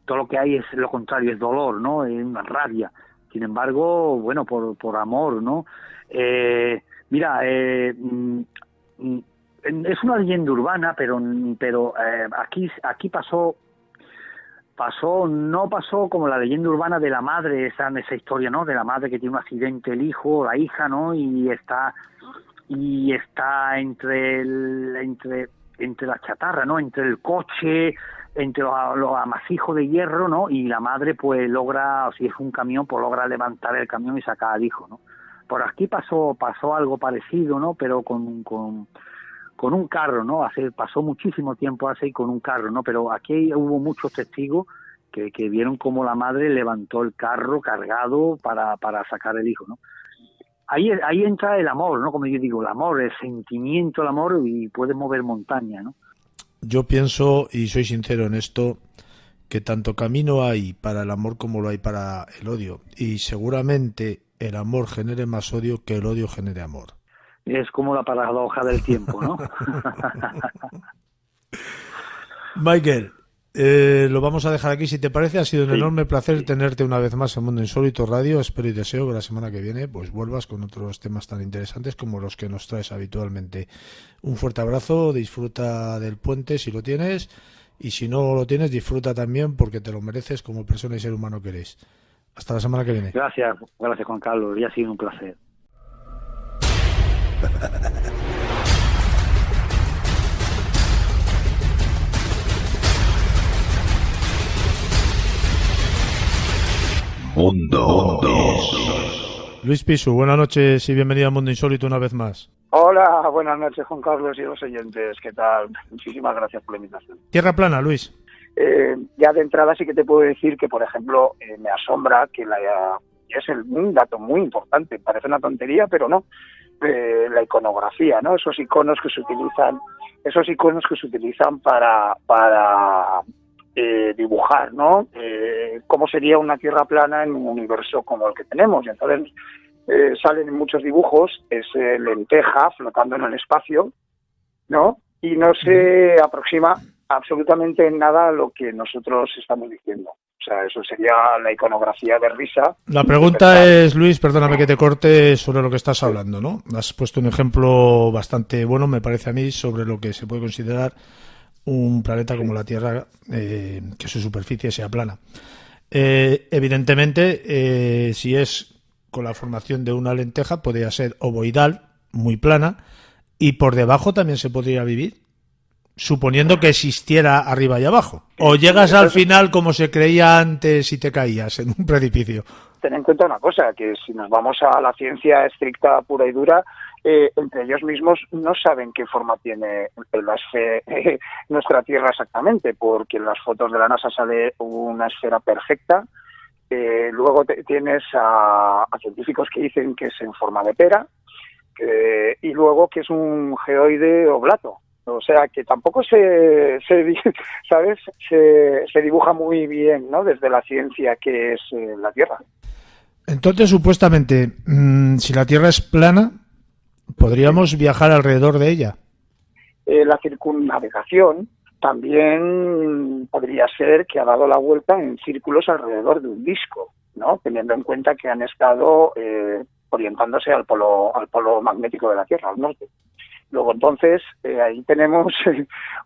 todo lo que hay es lo contrario, es dolor, ¿no? Es una rabia. Sin embargo, bueno, por amor, ¿no? Mira, es una leyenda urbana, pero aquí no pasó como la leyenda urbana de la madre, esa historia, ¿no? De la madre que tiene un accidente, el hijo o la hija, ¿no? Y está entre la chatarra, ¿no? Entre el coche, entre los amasijos de hierro, ¿no? Y la madre, pues, logra, si es un camión, pues logra levantar el camión y sacar al hijo, ¿no? Por aquí pasó algo parecido, ¿no? Pero con un carro, ¿no? Pasó muchísimo tiempo así con un carro, ¿no? Pero aquí hubo muchos testigos que vieron cómo la madre levantó el carro cargado para sacar el hijo, ¿no? Ahí entra el amor, ¿no? Como yo digo, el amor, el sentimiento, el amor, y puede mover montaña, ¿no? Yo pienso, y soy sincero en esto, que tanto camino hay para el amor como lo hay para el odio. Y seguramente el amor genere más odio que el odio genere amor. Es como la paradoja del tiempo, ¿no? Michael, lo vamos a dejar aquí, si te parece. Ha sido un enorme placer tenerte una vez más en Mundo Insólito Radio. Espero y deseo que la semana que viene pues vuelvas con otros temas tan interesantes como los que nos traes habitualmente. Un fuerte abrazo, disfruta del puente si lo tienes, y si no lo tienes, disfruta también porque te lo mereces como persona y ser humano que eres. Hasta la semana que viene. Gracias Juan Carlos, y ha sido un placer. Mundo. Luis Pisu, buenas noches y bienvenido a Mundo Insólito una vez más. Hola, buenas noches Juan Carlos y los oyentes, ¿qué tal? Muchísimas gracias por la invitación. Tierra plana, Luis. Ya de entrada sí que te puedo decir que, por ejemplo, me asombra que un dato muy importante, parece una tontería, pero no, la iconografía, ¿no? Esos iconos que se utilizan para dibujar, ¿no? Cómo sería una tierra plana en un universo como el que tenemos. Y entonces salen en muchos dibujos, es lenteja flotando en el espacio, ¿no? Y no se aproxima absolutamente en nada a lo que nosotros estamos diciendo. O sea, eso sería la iconografía de risa. La pregunta es, Luis, perdóname que te corte, sobre lo que estás hablando, ¿no? Has puesto un ejemplo bastante bueno, me parece a mí, sobre lo que se puede considerar un planeta como la Tierra, que su superficie sea plana. Evidentemente, si es con la formación de una lenteja, podría ser ovoidal, muy plana, y por debajo también se podría vivir, suponiendo que existiera arriba y abajo. O llegas al final como se creía antes y te caías en un precipicio. Ten en cuenta una cosa, que si nos vamos a la ciencia estricta, pura y dura, entre ellos mismos no saben qué forma tiene nuestra Tierra exactamente, porque en las fotos de la NASA sale una esfera perfecta. Luego tienes a científicos que dicen que es en forma de pera, y luego que es un geoide oblato. O sea, que tampoco se dibuja muy bien, ¿no? Desde la ciencia que es la Tierra. Entonces, supuestamente, si la Tierra es plana, ¿podríamos viajar alrededor de ella? La circunnavegación también podría ser que ha dado la vuelta en círculos alrededor de un disco, ¿no? Teniendo en cuenta que han estado orientándose al polo magnético de la Tierra, al norte. Luego, entonces, ahí tenemos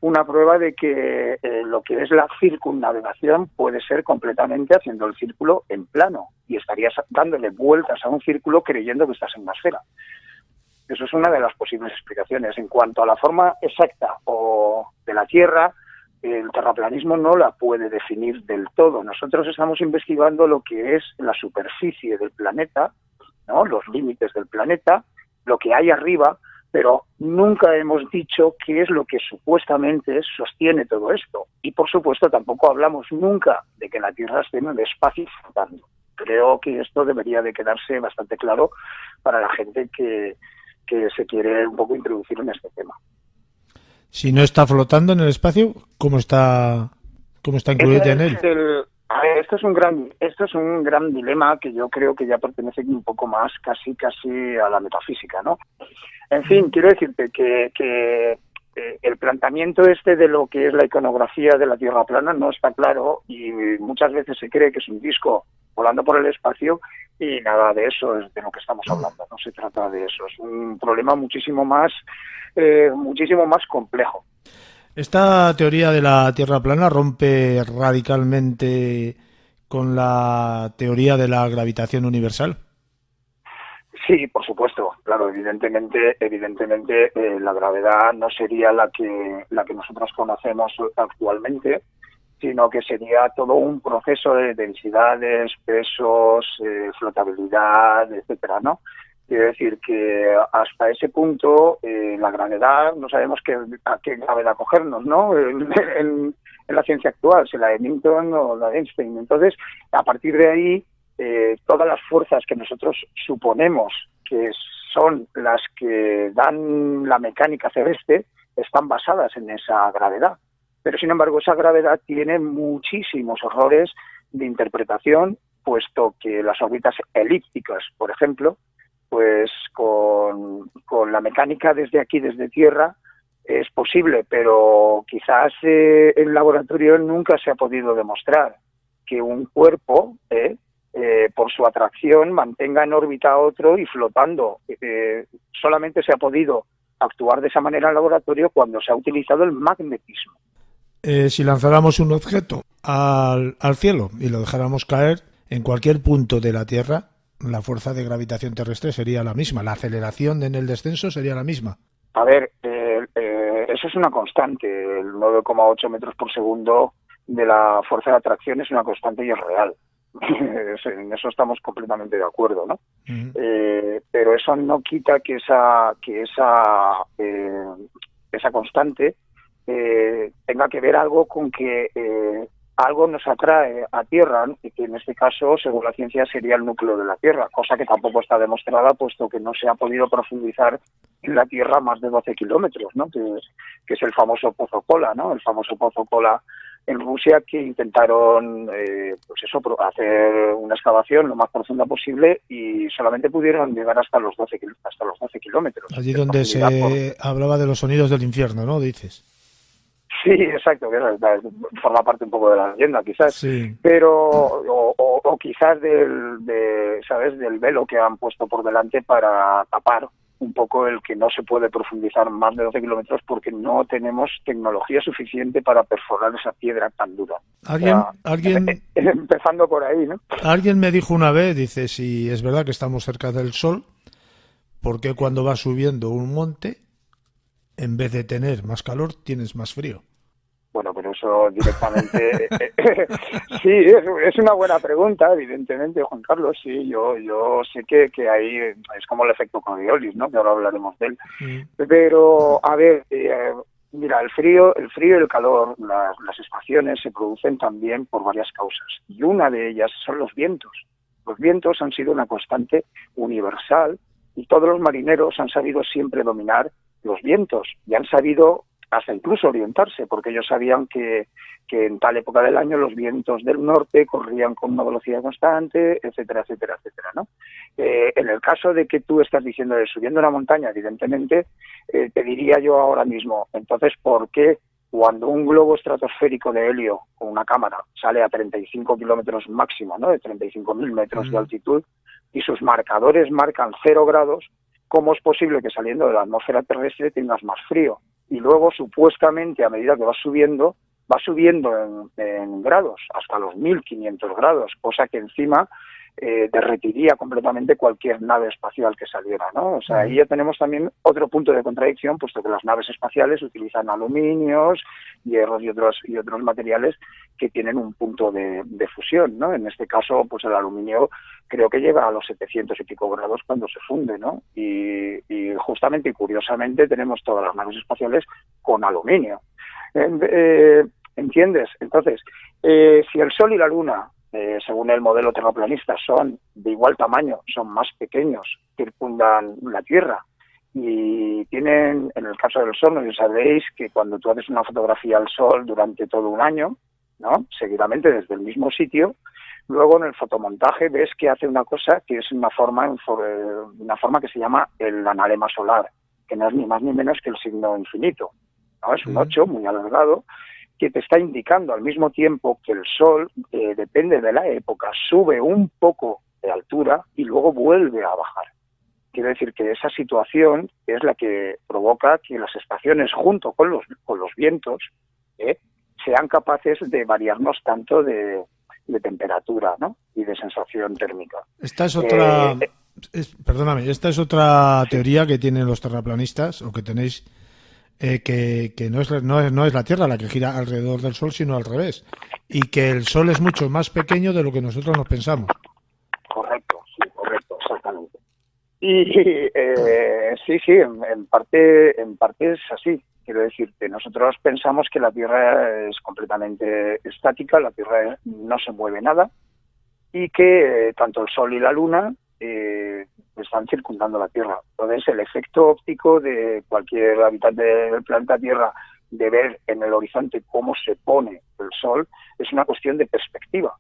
una prueba de que lo que es la circunnavegación puede ser completamente haciendo el círculo en plano y estarías dándole vueltas a un círculo creyendo que estás en una esfera. Eso es una de las posibles explicaciones. En cuanto a la forma exacta o de la Tierra, el terraplanismo no la puede definir del todo. Nosotros estamos investigando lo que es la superficie del planeta, ¿no? Los límites del planeta, lo que hay arriba, pero nunca hemos dicho qué es lo que supuestamente sostiene todo esto. Y, por supuesto, tampoco hablamos nunca de que la Tierra esté en el espacio flotando. Creo que esto debería de quedarse bastante claro para la gente que se quiere un poco introducir en este tema. Si no está flotando en el espacio, ¿cómo está incluida en él? Esto es un gran dilema que yo creo que ya pertenece un poco más casi a la metafísica, ¿no? En fin, quiero decirte que el planteamiento de lo que es la iconografía de la Tierra plana no está claro, y muchas veces se cree que es un disco volando por el espacio, y nada de eso es de lo que estamos hablando. No se trata de eso. Es un problema muchísimo más complejo. ¿Esta teoría de la Tierra plana rompe radicalmente con la teoría de la gravitación universal? Sí, por supuesto. Claro, evidentemente, la gravedad no sería la que nosotros conocemos actualmente, sino que sería todo un proceso de densidades, pesos, flotabilidad, etcétera, ¿no? Quiero decir que hasta ese punto la gravedad, no sabemos a qué gravedad cogernos, ¿no? En la ciencia actual, si la de Newton o la de Einstein. Entonces, a partir de ahí, todas las fuerzas que nosotros suponemos que son las que dan la mecánica celeste están basadas en esa gravedad. Pero, sin embargo, esa gravedad tiene muchísimos errores de interpretación, puesto que las órbitas elípticas, por ejemplo, pues con la mecánica desde aquí, desde Tierra, es posible, pero quizás en laboratorio nunca se ha podido demostrar que un cuerpo, por su atracción, mantenga en órbita a otro y flotando. Solamente se ha podido actuar de esa manera en laboratorio cuando se ha utilizado el magnetismo. Si lanzáramos un objeto al cielo y lo dejáramos caer en cualquier punto de la Tierra, la fuerza de gravitación terrestre sería la misma, la aceleración en el descenso sería la misma. A ver, eso es una constante. El 9,8 metros por segundo de la fuerza de atracción es una constante y es real. En eso estamos completamente de acuerdo, ¿no? Uh-huh. Pero eso no quita que esa constante tenga que ver algo con que algo nos atrae a Tierra, ¿no? Y que en este caso, según la ciencia, sería el núcleo de la Tierra, cosa que tampoco está demostrada, puesto que no se ha podido profundizar en la Tierra más de 12 kilómetros, ¿no? Que es el famoso Pozo Kola, ¿no? El famoso Pozo Kola en Rusia, que intentaron hacer una excavación lo más profunda posible y solamente pudieron llegar hasta los 12 kilómetros. Allí donde se hablaba de los sonidos del infierno, ¿no? Dices. Sí, exacto, que forma parte un poco de la leyenda, quizás. Sí. Pero o quizás del velo que han puesto por delante para tapar un poco el que no se puede profundizar más de 12 kilómetros porque no tenemos tecnología suficiente para perforar esa piedra tan dura. Alguien empezando por ahí, ¿no? Alguien me dijo una vez, dice, si es verdad que estamos cerca del Sol, ¿por qué cuando vas subiendo un monte, en vez de tener más calor, tienes más frío? Bueno, pero eso directamente... sí, es una buena pregunta, evidentemente, Juan Carlos. Sí, yo sé que ahí es como el efecto Coriolis, ¿no? Que ahora hablaremos de él. Pero, a ver, mira, el frío y el calor, las estaciones se producen también por varias causas. Y una de ellas son los vientos. Los vientos han sido una constante universal y todos los marineros han sabido siempre dominar los vientos y han sabido hasta incluso orientarse, porque ellos sabían que en tal época del año los vientos del norte corrían con una velocidad constante, etcétera, etcétera, etcétera, ¿no? En el caso de que tú estás diciendo de subiendo una montaña, evidentemente, te diría yo ahora mismo, entonces, ¿por qué cuando un globo estratosférico de helio con una cámara sale a 35 kilómetros máximo, ¿no? De 35.000 metros de altitud, y sus marcadores marcan 0 grados, ¿cómo es posible que saliendo de la atmósfera terrestre tengas más frío? Y luego, supuestamente, a medida que va subiendo en grados, hasta los 1.500 grados, cosa que encima derretiría completamente cualquier nave espacial que saliera, ¿no? O sea, ahí ya tenemos también otro punto de contradicción, puesto que las naves espaciales utilizan aluminios, hierros y otros materiales que tienen un punto de fusión, ¿no? En este caso, pues el aluminio creo que llega a los 700 y pico grados cuando se funde, ¿no? Y justamente y curiosamente tenemos todas las naves espaciales con aluminio. ¿Entiendes? Entonces, si el Sol y la Luna, según el modelo terraplanista, son de igual tamaño, son más pequeños, circundan la Tierra y tienen, en el caso del Sol, no sabréis que cuando tú haces una fotografía al Sol durante todo un año, ¿no? Seguidamente desde el mismo sitio, luego en el fotomontaje ves que hace una cosa que es una forma que se llama el analema solar, que no es ni más ni menos que el signo infinito, ¿no? Es un 8 muy alargado, que te está indicando al mismo tiempo que el Sol, depende de la época, sube un poco de altura y luego vuelve a bajar. Quiere decir que esa situación es la que provoca que las estaciones, junto con los vientos, sean capaces de variarnos tanto de temperatura, ¿no? Y de sensación térmica. Esta es otra... esta es otra teoría que tienen los terraplanistas, o que tenéis... que no es la Tierra la que gira alrededor del Sol, sino al revés, y que el Sol es mucho más pequeño de lo que nosotros nos pensamos. Correcto, exactamente. Y sí, en parte es así. Quiero decirte, nosotros pensamos que la Tierra es completamente estática, la Tierra no se mueve nada, y que tanto el Sol y la Luna están circundando la Tierra. Entonces, el efecto óptico de cualquier habitante del planeta Tierra de ver en el horizonte cómo se pone el Sol es una cuestión de perspectiva.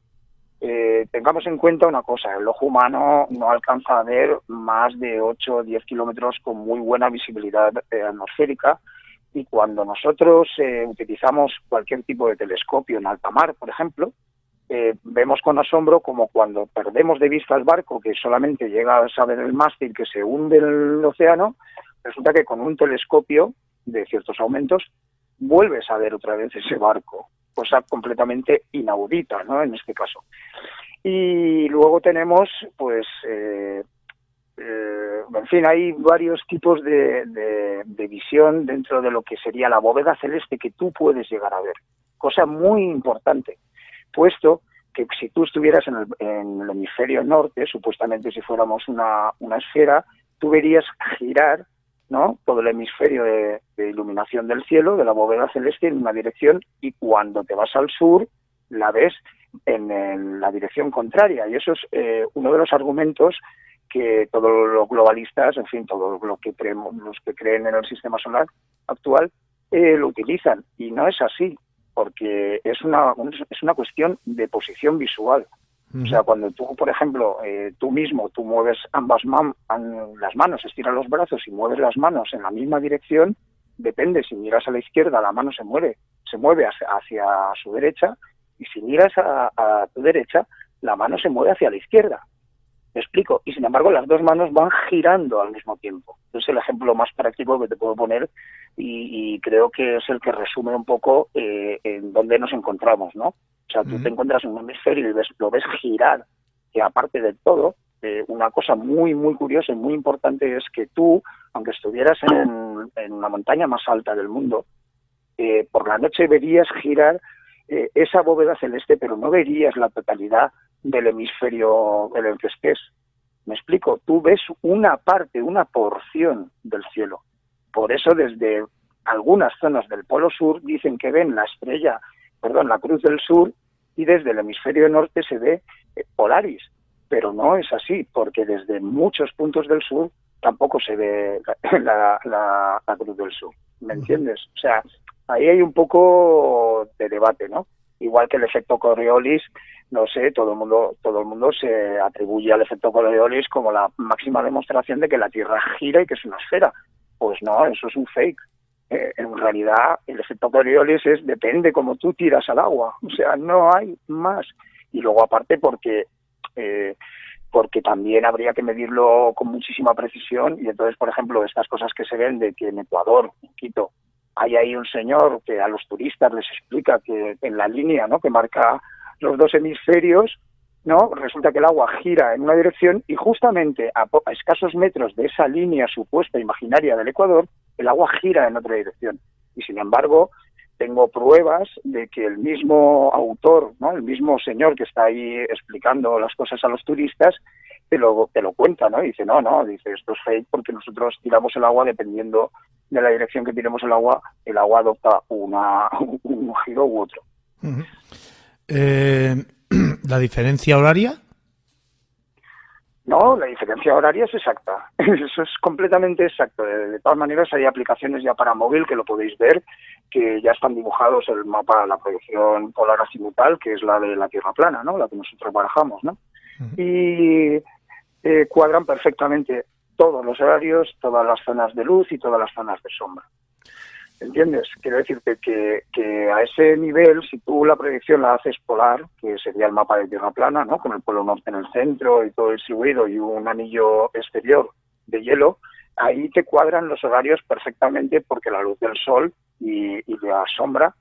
Tengamos en cuenta una cosa, el ojo humano no alcanza a ver más de 8 o 10 kilómetros con muy buena visibilidad atmosférica, y cuando nosotros utilizamos cualquier tipo de telescopio en alta mar, por ejemplo, vemos con asombro como cuando perdemos de vista el barco, que solamente llega a saber el mástil que se hunde en el océano, resulta que con un telescopio de ciertos aumentos vuelves a ver otra vez ese barco, cosa completamente inaudita, ¿no? En este caso. Y luego tenemos, pues, en fin, hay varios tipos de visión dentro de lo que sería la bóveda celeste que tú puedes llegar a ver, cosa muy importante, puesto que si tú estuvieras en el hemisferio norte, supuestamente si fuéramos una esfera, tú verías girar, ¿no?, todo el hemisferio de iluminación del cielo, de la bóveda celeste, en una dirección, y cuando te vas al sur, la ves en la dirección contraria. Y eso es uno de los argumentos que todos los globalistas, en fin, todos los que creen en el sistema solar actual, lo utilizan. Y no es así, porque es una cuestión de posición visual. O sea, cuando tú, por ejemplo, tú mueves las manos, estiras los brazos y mueves las manos en la misma dirección, depende, si miras a la izquierda, la mano se mueve hacia su derecha, y si miras a tu derecha, la mano se mueve hacia la izquierda. ¿Me explico? Y sin embargo, las dos manos van girando al mismo tiempo. Es el ejemplo más práctico que te puedo poner, y creo que es el que resume un poco en dónde nos encontramos, ¿no? O sea, tú te encuentras en un hemisferio y lo ves girar, que aparte de todo, una cosa muy, muy curiosa y muy importante es que tú, aunque estuvieras en una montaña más alta del mundo, por la noche verías girar esa bóveda celeste, pero no verías la totalidad del hemisferio en el que estés. ¿Me explico? Tú ves una parte, una porción del cielo. Por eso desde algunas zonas del Polo Sur dicen que ven la Cruz del Sur, y desde el hemisferio norte se ve Polaris. Pero no es así, porque desde muchos puntos del sur tampoco se ve la Cruz del Sur. ¿Me entiendes? O sea, ahí hay un poco de debate, ¿no? Igual que el efecto Coriolis, no sé, todo el mundo se atribuye al efecto Coriolis como la máxima demostración de que la Tierra gira y que es una esfera. Pues no, eso es un fake. En realidad, el efecto Coriolis depende cómo tú tiras al agua. O sea, no hay más. Y luego, aparte, porque también habría que medirlo con muchísima precisión, y entonces, por ejemplo, estas cosas que se ven de que en Ecuador, en Quito, hay ahí un señor que a los turistas les explica que en la línea, ¿no?, que marca los dos hemisferios, ¿no? Resulta que el agua gira en una dirección y justamente a escasos metros de esa línea supuesta imaginaria del Ecuador, el agua gira en otra dirección. Y sin embargo, tengo pruebas de que el mismo autor, ¿no? El mismo señor que está ahí explicando las cosas a los turistas, te lo cuenta, ¿no? Y dice, dice, esto es fake porque nosotros tiramos el agua dependiendo de la dirección que tiremos el agua adopta un giro u otro. Uh-huh. ¿La diferencia horaria? No, la diferencia horaria es exacta. Eso es completamente exacto. De todas maneras, hay aplicaciones ya para móvil que lo podéis ver, que ya están dibujados el mapa, la proyección polar azimutal, que es la de la Tierra plana, ¿no? La que nosotros barajamos, ¿no? Uh-huh. Y cuadran perfectamente todos los horarios, todas las zonas de luz y todas las zonas de sombra. ¿Entiendes? Quiero decirte que a ese nivel, si tú la proyección la haces polar, que sería el mapa de Tierra plana, ¿no? Con el polo norte en el centro y todo distribuido y un anillo exterior de hielo, ahí te cuadran los horarios perfectamente porque la luz del sol y la sombra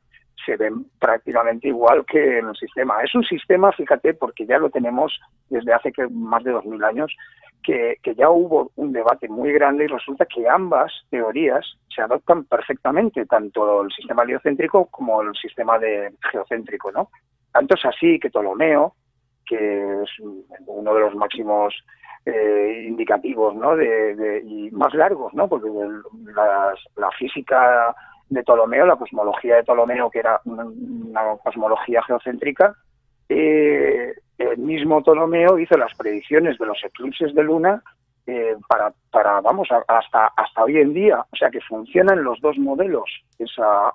se ven prácticamente igual que en el sistema. Es un sistema, fíjate, porque ya lo tenemos desde hace más de 2000 años, que ya hubo un debate muy grande y resulta que ambas teorías se adoptan perfectamente, tanto el sistema heliocéntrico como el sistema geocéntrico, ¿no? Tanto es así que Ptolomeo, que es uno de los máximos indicativos, ¿no? Y más largos, ¿no? Porque la física de Ptolomeo, la cosmología de Ptolomeo, que era una cosmología geocéntrica, el mismo Ptolomeo hizo las predicciones de los eclipses de luna para vamos, hasta hoy en día. O sea que funcionan los dos modelos, esa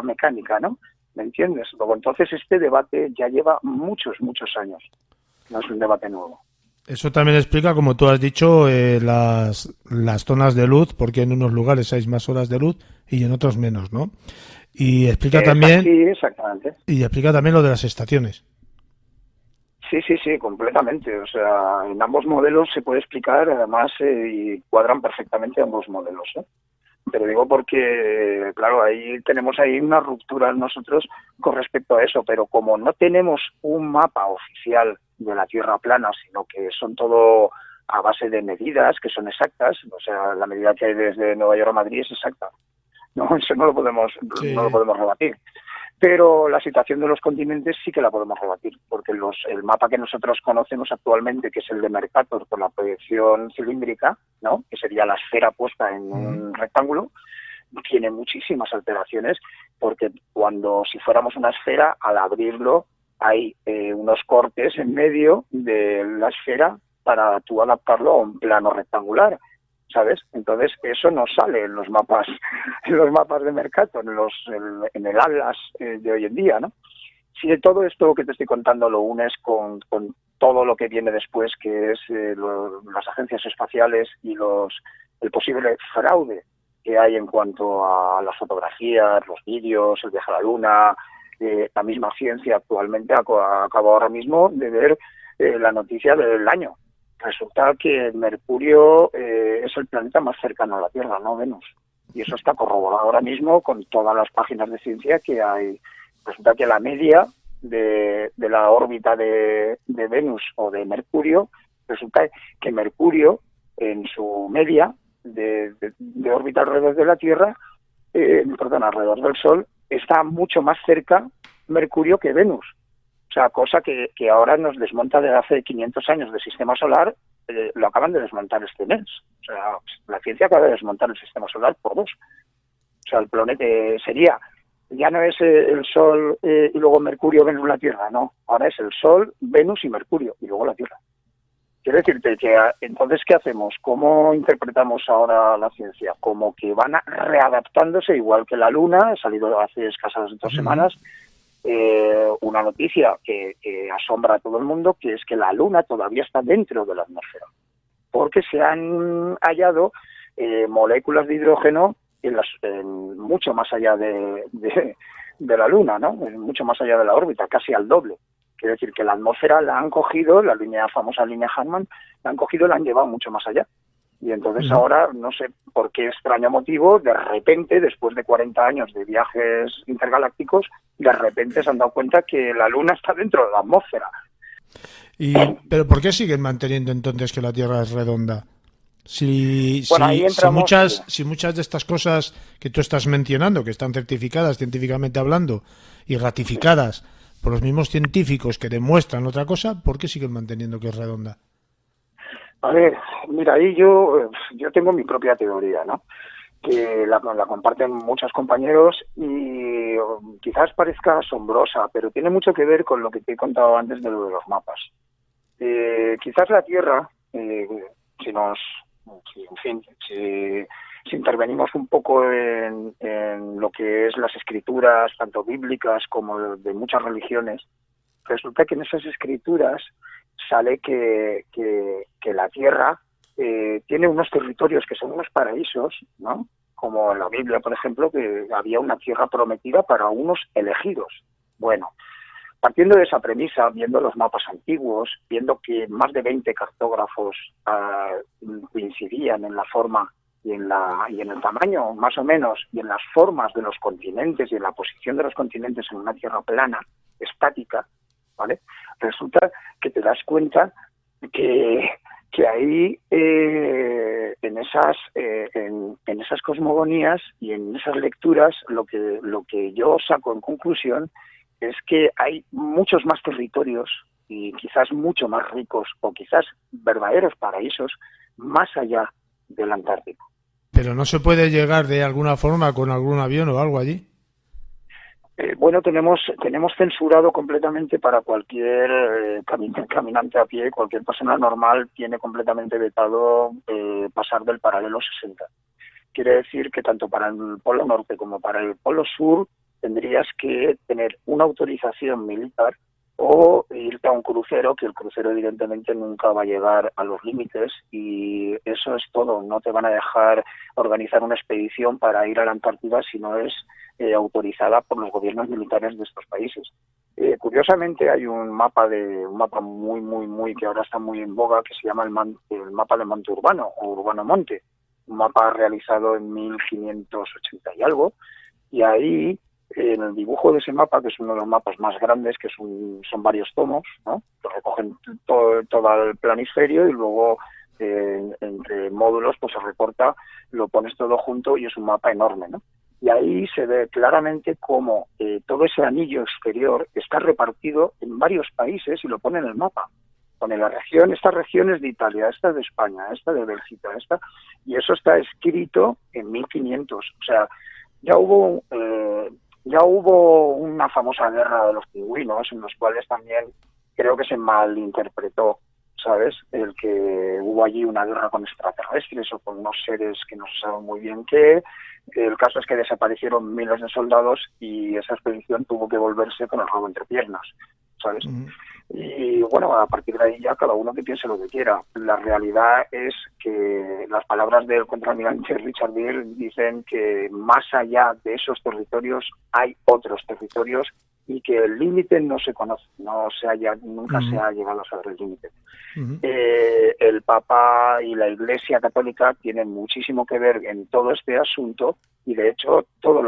mecánica, ¿no? ¿Me entiendes? Luego, entonces este debate ya lleva muchos años. No es un debate nuevo. Eso también explica, como tú has dicho, las zonas de luz, porque en unos lugares hay más horas de luz y en otros menos, ¿no? Y explica también. Sí, exactamente. Y explica también lo de las estaciones. Sí, completamente. O sea, en ambos modelos se puede explicar, además, y cuadran perfectamente ambos modelos, ¿eh? Pero digo porque, claro, ahí tenemos una ruptura nosotros con respecto a eso, pero como no tenemos un mapa oficial de la Tierra plana, sino que son todo a base de medidas que son exactas, o sea, la medida que hay desde Nueva York a Madrid es exacta. No, eso no lo podemos rebatir. Pero la situación de los continentes sí que la podemos rebatir, porque el mapa que nosotros conocemos actualmente, que es el de Mercator por la proyección cilíndrica, ¿no? Que sería la esfera puesta en un rectángulo, tiene muchísimas alteraciones, porque si fuéramos una esfera, al abrirlo hay unos cortes en medio de la esfera para tú adaptarlo a un plano rectangular, ¿sabes? Entonces eso no sale en los mapas de Mercator, en el Atlas de hoy en día, ¿no? Si todo esto que te estoy contando lo unes con todo lo que viene después, que es las agencias espaciales y el posible fraude que hay en cuanto a las fotografías, los vídeos, el viaje a la Luna, la misma ciencia actualmente acabo ahora mismo de ver la noticia del año. Resulta que Mercurio es el planeta más cercano a la Tierra, no Venus. Y eso está corroborado ahora mismo con todas las páginas de ciencia que hay. Resulta que la media de la órbita de Venus o de Mercurio, resulta que Mercurio, en su media de órbita alrededor de la Tierra, alrededor del Sol, está mucho más cerca Mercurio que Venus. O sea, cosa que ahora nos desmonta desde hace 500 años del sistema solar, lo acaban de desmontar este mes. O sea, la ciencia acaba de desmontar el sistema solar por 2. O sea, el planeta ya no es el Sol y luego Mercurio, Venus, la Tierra, no. Ahora es el Sol, Venus y Mercurio, y luego la Tierra. Quiero decirte que entonces, ¿qué hacemos? ¿Cómo interpretamos ahora la ciencia? Como que van readaptándose, igual que la Luna, ha salido hace escasas 2 semanas, una noticia que asombra a todo el mundo, que es que la Luna todavía está dentro de la atmósfera, porque se han hallado moléculas de hidrógeno mucho más allá de la Luna, ¿no? Mucho más allá de la órbita, casi al doble. Quiere decir que la atmósfera la han cogido, famosa línea Hartmann, la han cogido y la han llevado mucho más allá. Y entonces ahora, no sé por qué extraño motivo, de repente, después de 40 años de viajes intergalácticos, de repente se han dado cuenta que la Luna está dentro de la atmósfera. ¿Pero por qué siguen manteniendo entonces que la Tierra es redonda? Si muchas de estas cosas que tú estás mencionando, que están certificadas científicamente hablando y ratificadas por los mismos científicos que demuestran otra cosa, ¿por qué siguen manteniendo que es redonda? A ver, mira, ahí yo tengo mi propia teoría, ¿no? Que la comparten muchos compañeros y quizás parezca asombrosa, pero tiene mucho que ver con lo que te he contado antes de lo de los mapas. Quizás la Tierra, si intervenimos un poco en lo que es las escrituras, tanto bíblicas como de muchas religiones, resulta que en esas escrituras sale que la Tierra tiene unos territorios que son unos paraísos, ¿no? Como en la Biblia, por ejemplo, que había una tierra prometida para unos elegidos. Bueno, partiendo de esa premisa, viendo los mapas antiguos, viendo que más de 20 cartógrafos coincidían en la forma y en el tamaño, más o menos, y en las formas de los continentes y en la posición de los continentes en una tierra plana, estática, ¿vale? Resulta que te das cuenta que ahí en esas cosmogonías y en esas lecturas lo que yo saco en conclusión es que hay muchos más territorios y quizás mucho más ricos o quizás verdaderos paraísos más allá del Antártico. ¿Pero no se puede llegar de alguna forma con algún avión o algo allí? Bueno, tenemos censurado completamente para cualquier caminante a pie, cualquier persona normal tiene completamente vetado pasar del paralelo 60. Quiere decir que tanto para el Polo Norte como para el Polo Sur tendrías que tener una autorización militar o irte a un crucero, que el crucero evidentemente nunca va a llegar a los límites y eso es todo. No te van a dejar organizar una expedición para ir a la Antártida si no es autorizada por los gobiernos militares de estos países. Curiosamente hay un mapa muy que ahora está muy en boga que se llama el mapa de Monte Urbano o Urbano Monte, un mapa realizado en 1580 y algo, y ahí en el dibujo de ese mapa, que es uno de los mapas más grandes, que son varios tomos, ¿no? Que recogen todo el planisferio y luego entre módulos pues se recorta, lo pones todo junto y es un mapa enorme, ¿no? Y ahí se ve claramente cómo todo ese anillo exterior está repartido en varios países y lo pone en el mapa. Pone esta región es de Italia, esta es de España, esta de Bélgica, y eso está escrito en 1500. O sea, ya hubo una famosa guerra de los pingüinos en los cuales también creo que se malinterpretó, ¿sabes? El que hubo allí una guerra con extraterrestres o con unos seres que no se sabe muy bien qué. El caso es que desaparecieron miles de soldados y esa expedición tuvo que volverse con el rabo entre piernas, ¿sabes? Y bueno, a partir de ahí ya cada uno que piense lo que quiera. La realidad es que las palabras del contraalmirante Richard Beale dicen que más allá de esos territorios hay otros territorios y que el límite no se conoce, nunca se ha llegado a saber el límite. El Papa y la Iglesia Católica tienen muchísimo que ver en todo este asunto y de hecho toda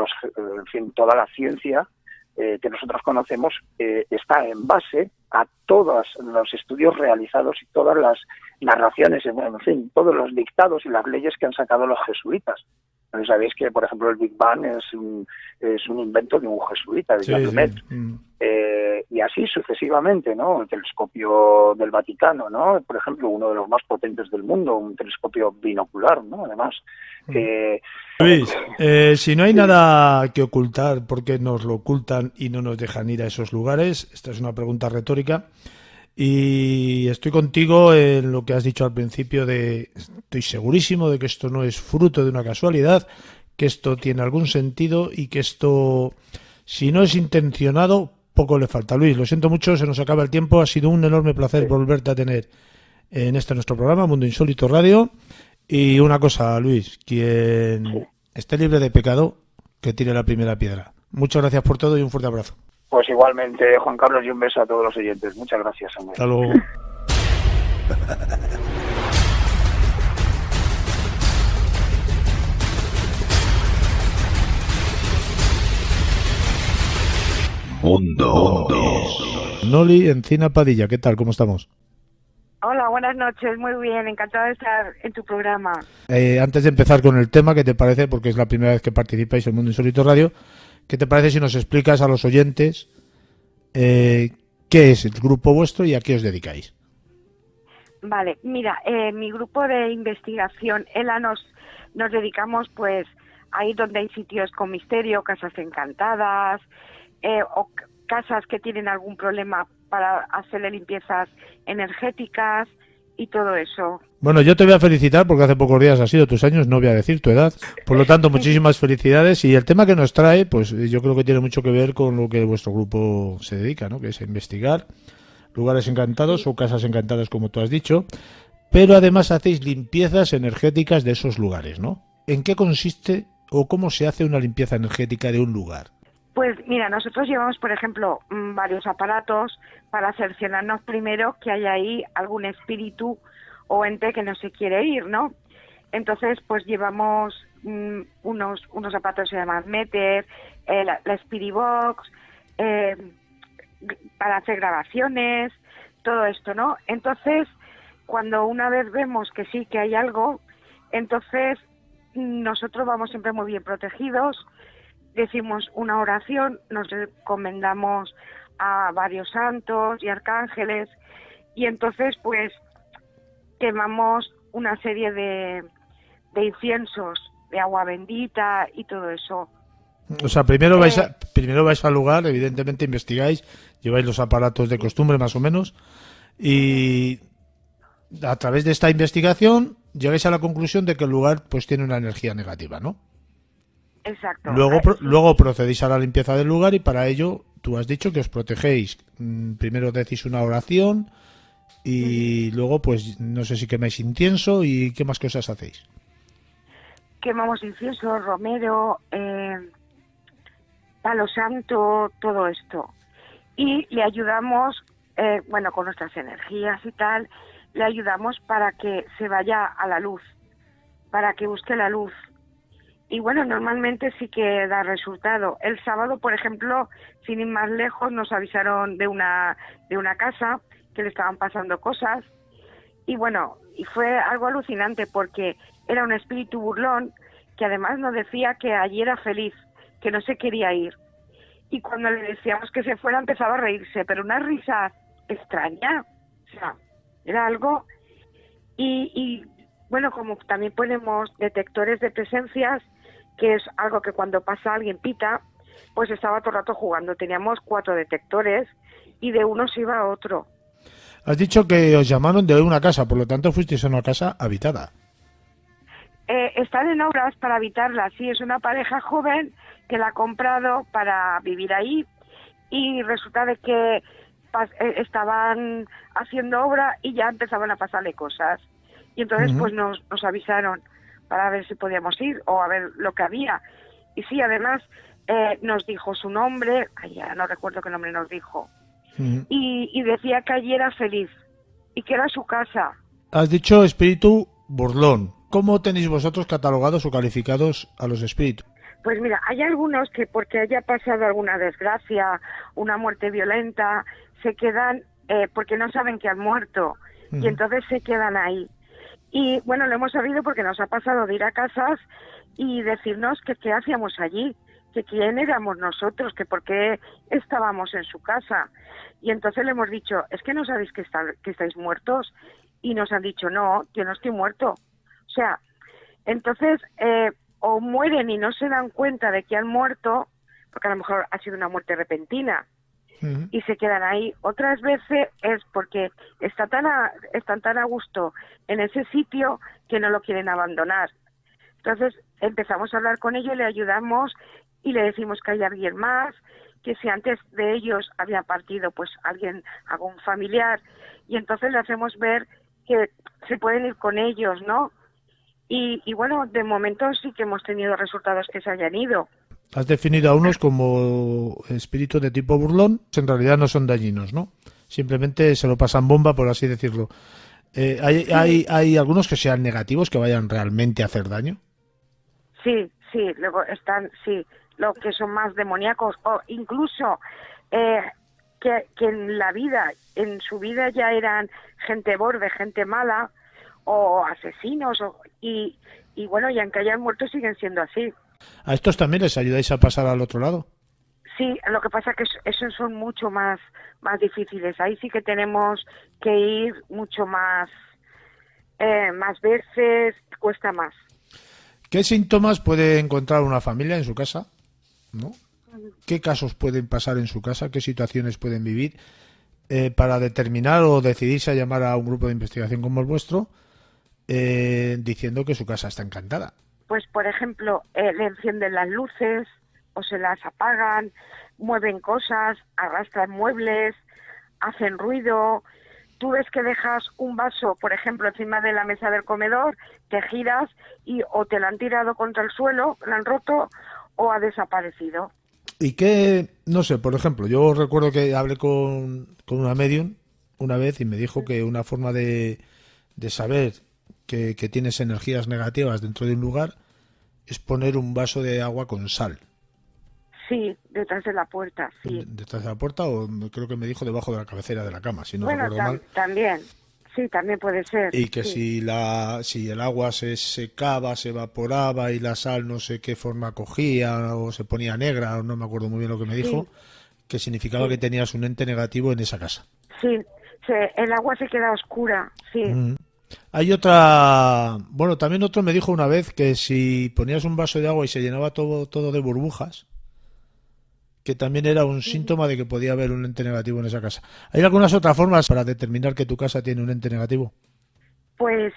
la ciencia que nosotros conocemos está en base a todos los estudios realizados y todas las narraciones, en fin, todos los dictados y las leyes que han sacado los jesuitas. Sabéis que, por ejemplo, el Big Bang es un invento de un jesuita, de Jean Lumet. Y así sucesivamente, ¿no? El telescopio del Vaticano, ¿no? Por ejemplo, uno de los más potentes del mundo, un telescopio binocular, ¿no? Además. Luis, si no hay nada que ocultar, ¿por qué nos lo ocultan y no nos dejan ir a esos lugares? Esta es una pregunta retórica. Y estoy contigo en lo que has dicho al principio estoy segurísimo de que esto no es fruto de una casualidad, que esto tiene algún sentido y que esto, si no es intencionado, poco le falta. Luis, lo siento mucho, se nos acaba el tiempo, ha sido un enorme placer volverte a tener en nuestro programa, Mundo Insólito Radio. Y una cosa, Luis, quien esté libre de pecado, que tire la primera piedra. Muchas gracias por todo y un fuerte abrazo. Pues igualmente, Juan Carlos, y un beso a todos los oyentes. Muchas gracias, hombre. Hasta luego. Mundo. Noli Encina Padilla, ¿qué tal? ¿Cómo estamos? Hola, buenas noches, muy bien, encantada de estar en tu programa. Antes de empezar con el tema, ¿qué te parece? Porque es la primera vez que participáis en Mundo Insólito Radio. ¿Qué te parece si nos explicas a los oyentes qué es el grupo vuestro y a qué os dedicáis? Vale, mira, mi grupo de investigación, ELA, nos dedicamos pues a ir donde hay sitios con misterio, casas encantadas, o casas que tienen algún problema para hacerle limpiezas energéticas y todo eso. Bueno, yo te voy a felicitar porque hace pocos días ha sido tus años, no voy a decir tu edad. Por lo tanto, muchísimas felicidades. Y el tema que nos trae, pues yo creo que tiene mucho que ver con lo que vuestro grupo se dedica, ¿no? Que es a investigar lugares encantados o casas encantadas, como tú has dicho. Pero además hacéis limpiezas energéticas de esos lugares, ¿no? ¿En qué consiste o cómo se hace una limpieza energética de un lugar? Pues mira, nosotros llevamos, por ejemplo, varios aparatos para cerciorarnos primero que hay ahí algún espíritu o ente que no se quiere ir, ¿no? Entonces, pues llevamos unos aparatos que se llaman Meter, la Spirit Box, para hacer grabaciones, todo esto, ¿no? Entonces, cuando una vez vemos que sí, que hay algo, entonces nosotros vamos siempre muy bien protegidos. Decimos una oración, nos recomendamos a varios santos y arcángeles y entonces pues quemamos una serie de inciensos, de agua bendita y todo eso. O sea, primero vais al lugar, evidentemente investigáis, lleváis los aparatos de costumbre más o menos y a través de esta investigación llegáis a la conclusión de que el lugar pues tiene una energía negativa, ¿no? Exacto. Luego procedéis a la limpieza del lugar y para ello tú has dicho que os protegéis. Primero decís una oración y luego pues no sé si quemáis incienso y qué más cosas hacéis. Quemamos incienso, romero, palo santo, todo esto. Y le ayudamos, con nuestras energías y tal, le ayudamos para que se vaya a la luz, para que busque la luz. Y bueno, normalmente sí que da resultado. El sábado, por ejemplo, sin ir más lejos, nos avisaron de una casa que le estaban pasando cosas. Y bueno, y fue algo alucinante porque era un espíritu burlón que además nos decía que allí era feliz, que no se quería ir. Y cuando le decíamos que se fuera empezaba a reírse, pero una risa extraña. O sea, era algo... Y bueno, como también ponemos detectores de presencias, que es algo que cuando pasa alguien pita, pues estaba todo el rato jugando. Teníamos 4 detectores y de uno se iba a otro. Has dicho que os llamaron de una casa, por lo tanto fuisteis a una casa habitada. Están en obras para habitarla, sí, es una pareja joven que la ha comprado para vivir ahí y resulta de que estaban haciendo obra y ya empezaban a pasarle cosas. Y entonces pues nos avisaron para ver si podíamos ir o a ver lo que había. Y sí, además nos dijo su nombre, ya no recuerdo qué nombre nos dijo, y decía que allí era feliz y que era su casa. Has dicho espíritu burlón. ¿Cómo tenéis vosotros catalogados o calificados a los espíritus? Pues mira, hay algunos que porque haya pasado alguna desgracia, una muerte violenta, se quedan porque no saben que han muerto y entonces se quedan ahí. Y bueno, lo hemos sabido porque nos ha pasado de ir a casas y decirnos que qué hacíamos allí, que quién éramos nosotros, que por qué estábamos en su casa. Y entonces le hemos dicho, es que no sabéis que estáis muertos. Y nos han dicho, no, yo no estoy muerto. O sea, entonces o mueren y no se dan cuenta de que han muerto, porque a lo mejor ha sido una muerte repentina, y se quedan ahí. Otras veces es porque están tan a gusto en ese sitio que no lo quieren abandonar. Entonces empezamos a hablar con ellos, le ayudamos y le decimos que hay alguien más, que si antes de ellos había partido pues algún familiar, y entonces le hacemos ver que se pueden ir con ellos, ¿no? Y bueno, de momento sí que hemos tenido resultados que se hayan ido. Has definido a unos como espíritus de tipo burlón, en realidad no son dañinos, ¿no? Simplemente se lo pasan bomba, por así decirlo. ¿Hay algunos que sean negativos, que vayan realmente a hacer daño? Sí, luego están, sí, los que son más demoníacos, o incluso que en la vida, en su vida ya eran gente borde, gente mala o asesinos y bueno, y aunque hayan muerto siguen siendo así. ¿A estos también les ayudáis a pasar al otro lado? Sí, lo que pasa es que esos son mucho más difíciles. Ahí sí que tenemos que ir mucho más veces, cuesta más. ¿Qué síntomas puede encontrar una familia en su casa? ¿No? ¿Qué casos pueden pasar en su casa? ¿Qué situaciones pueden vivir para determinar o decidirse a llamar a un grupo de investigación como el vuestro diciendo que su casa está encantada? Pues, por ejemplo, le encienden las luces o se las apagan, mueven cosas, arrastran muebles, hacen ruido. Tú ves que dejas un vaso, por ejemplo, encima de la mesa del comedor, te giras y o te la han tirado contra el suelo, la han roto o ha desaparecido. Y que, no sé, por ejemplo, yo recuerdo que hablé con una medium una vez y me dijo que una forma de saber que tienes energías negativas dentro de un lugar es poner un vaso de agua con sal. Sí, detrás de la puerta, sí. ¿Detrás de la puerta o creo que me dijo debajo de la cabecera de la cama, si no recuerdo mal? También, sí, también puede ser. Y que sí. si el agua se secaba, se evaporaba y la sal no sé qué forma cogía o se ponía negra, o no me acuerdo muy bien lo que me dijo, que significaba que tenías un ente negativo en esa casa. Sí, el agua se queda oscura, sí. Hay otra, bueno, también otro me dijo una vez que si ponías un vaso de agua y se llenaba todo de burbujas, que también era un síntoma de que podía haber un ente negativo en esa casa. ¿Hay algunas otras formas para determinar que tu casa tiene un ente negativo? Pues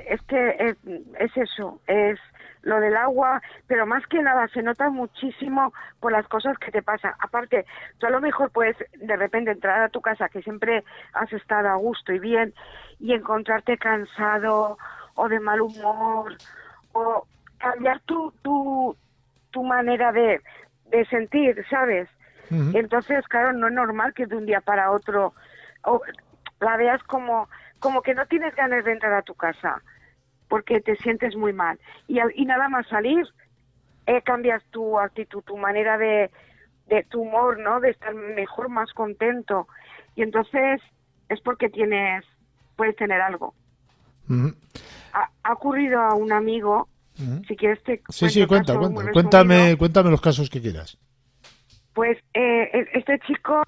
es que es eso, es lo del agua, pero más que nada se nota muchísimo por las cosas que te pasan. Aparte, tú a lo mejor puedes de repente entrar a tu casa, que siempre has estado a gusto y bien, y encontrarte cansado o de mal humor, o cambiar tu manera de sentir, ¿sabes? Entonces, claro, no es normal que de un día para otro la veas como que no tienes ganas de entrar a tu casa porque te sientes muy mal. Y nada más salir, cambias tu actitud, tu manera de tu humor, ¿no? De estar mejor, más contento. Y entonces es porque puedes tener algo. Ha ocurrido a un amigo. Si quieres te cuéntame los casos que quieras. Pues este chico,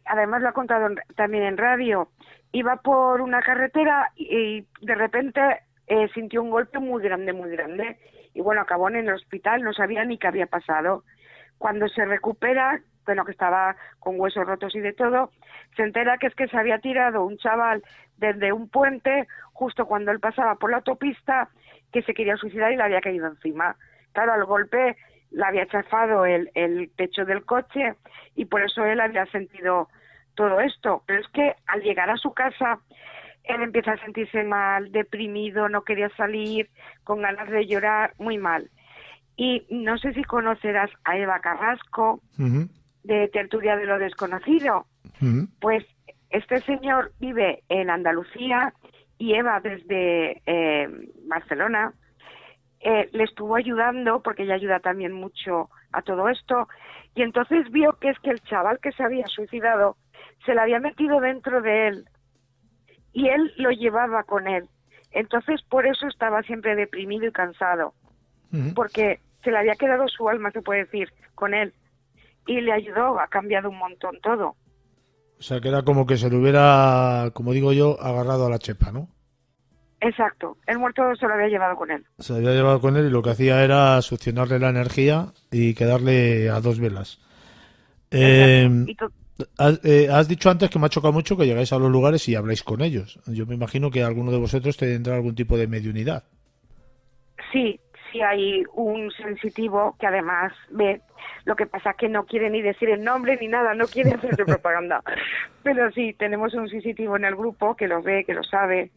además lo ha contado también en radio, iba por una carretera y de repente sintió un golpe muy grande, y bueno, acabó en el hospital, no sabía ni qué había pasado. Cuando se recupera, bueno, que estaba con huesos rotos y de todo, se entera que es que se había tirado un chaval desde un puente justo cuando él pasaba por la autopista, que se quería suicidar y le había caído encima. Claro, al golpe le había chafado el techo del coche y por eso él había sentido todo esto. Pero es que al llegar a su casa, él empieza a sentirse mal, deprimido, no quería salir, con ganas de llorar, muy mal. Y no sé si conocerás a Eva Carrasco, de Tertulia de lo Desconocido. Pues este señor vive en Andalucía y Eva desde Barcelona le estuvo ayudando, porque ella ayuda también mucho a todo esto, y entonces vio que es que el chaval que se había suicidado se le había metido dentro de él y él lo llevaba con él. Entonces por eso estaba siempre deprimido y cansado, porque se le había quedado su alma, se puede decir, con él, y le ayudó, ha cambiado un montón todo. O sea, que era como que se le hubiera, como digo yo, agarrado a la chepa, ¿no? Exacto, el muerto se lo había llevado con él. Se lo había llevado con él y lo que hacía era succionarle la energía y quedarle a dos velas. Has dicho antes que me ha chocado mucho que llegáis a los lugares y habláis con ellos. Yo me imagino que alguno de vosotros tendrá algún tipo de mediunidad. Sí hay un sensitivo que además ve. Lo que pasa es que no quiere ni decir el nombre ni nada, no quiere hacer de propaganda. Pero sí, tenemos un sensitivo en el grupo que lo ve, que lo sabe.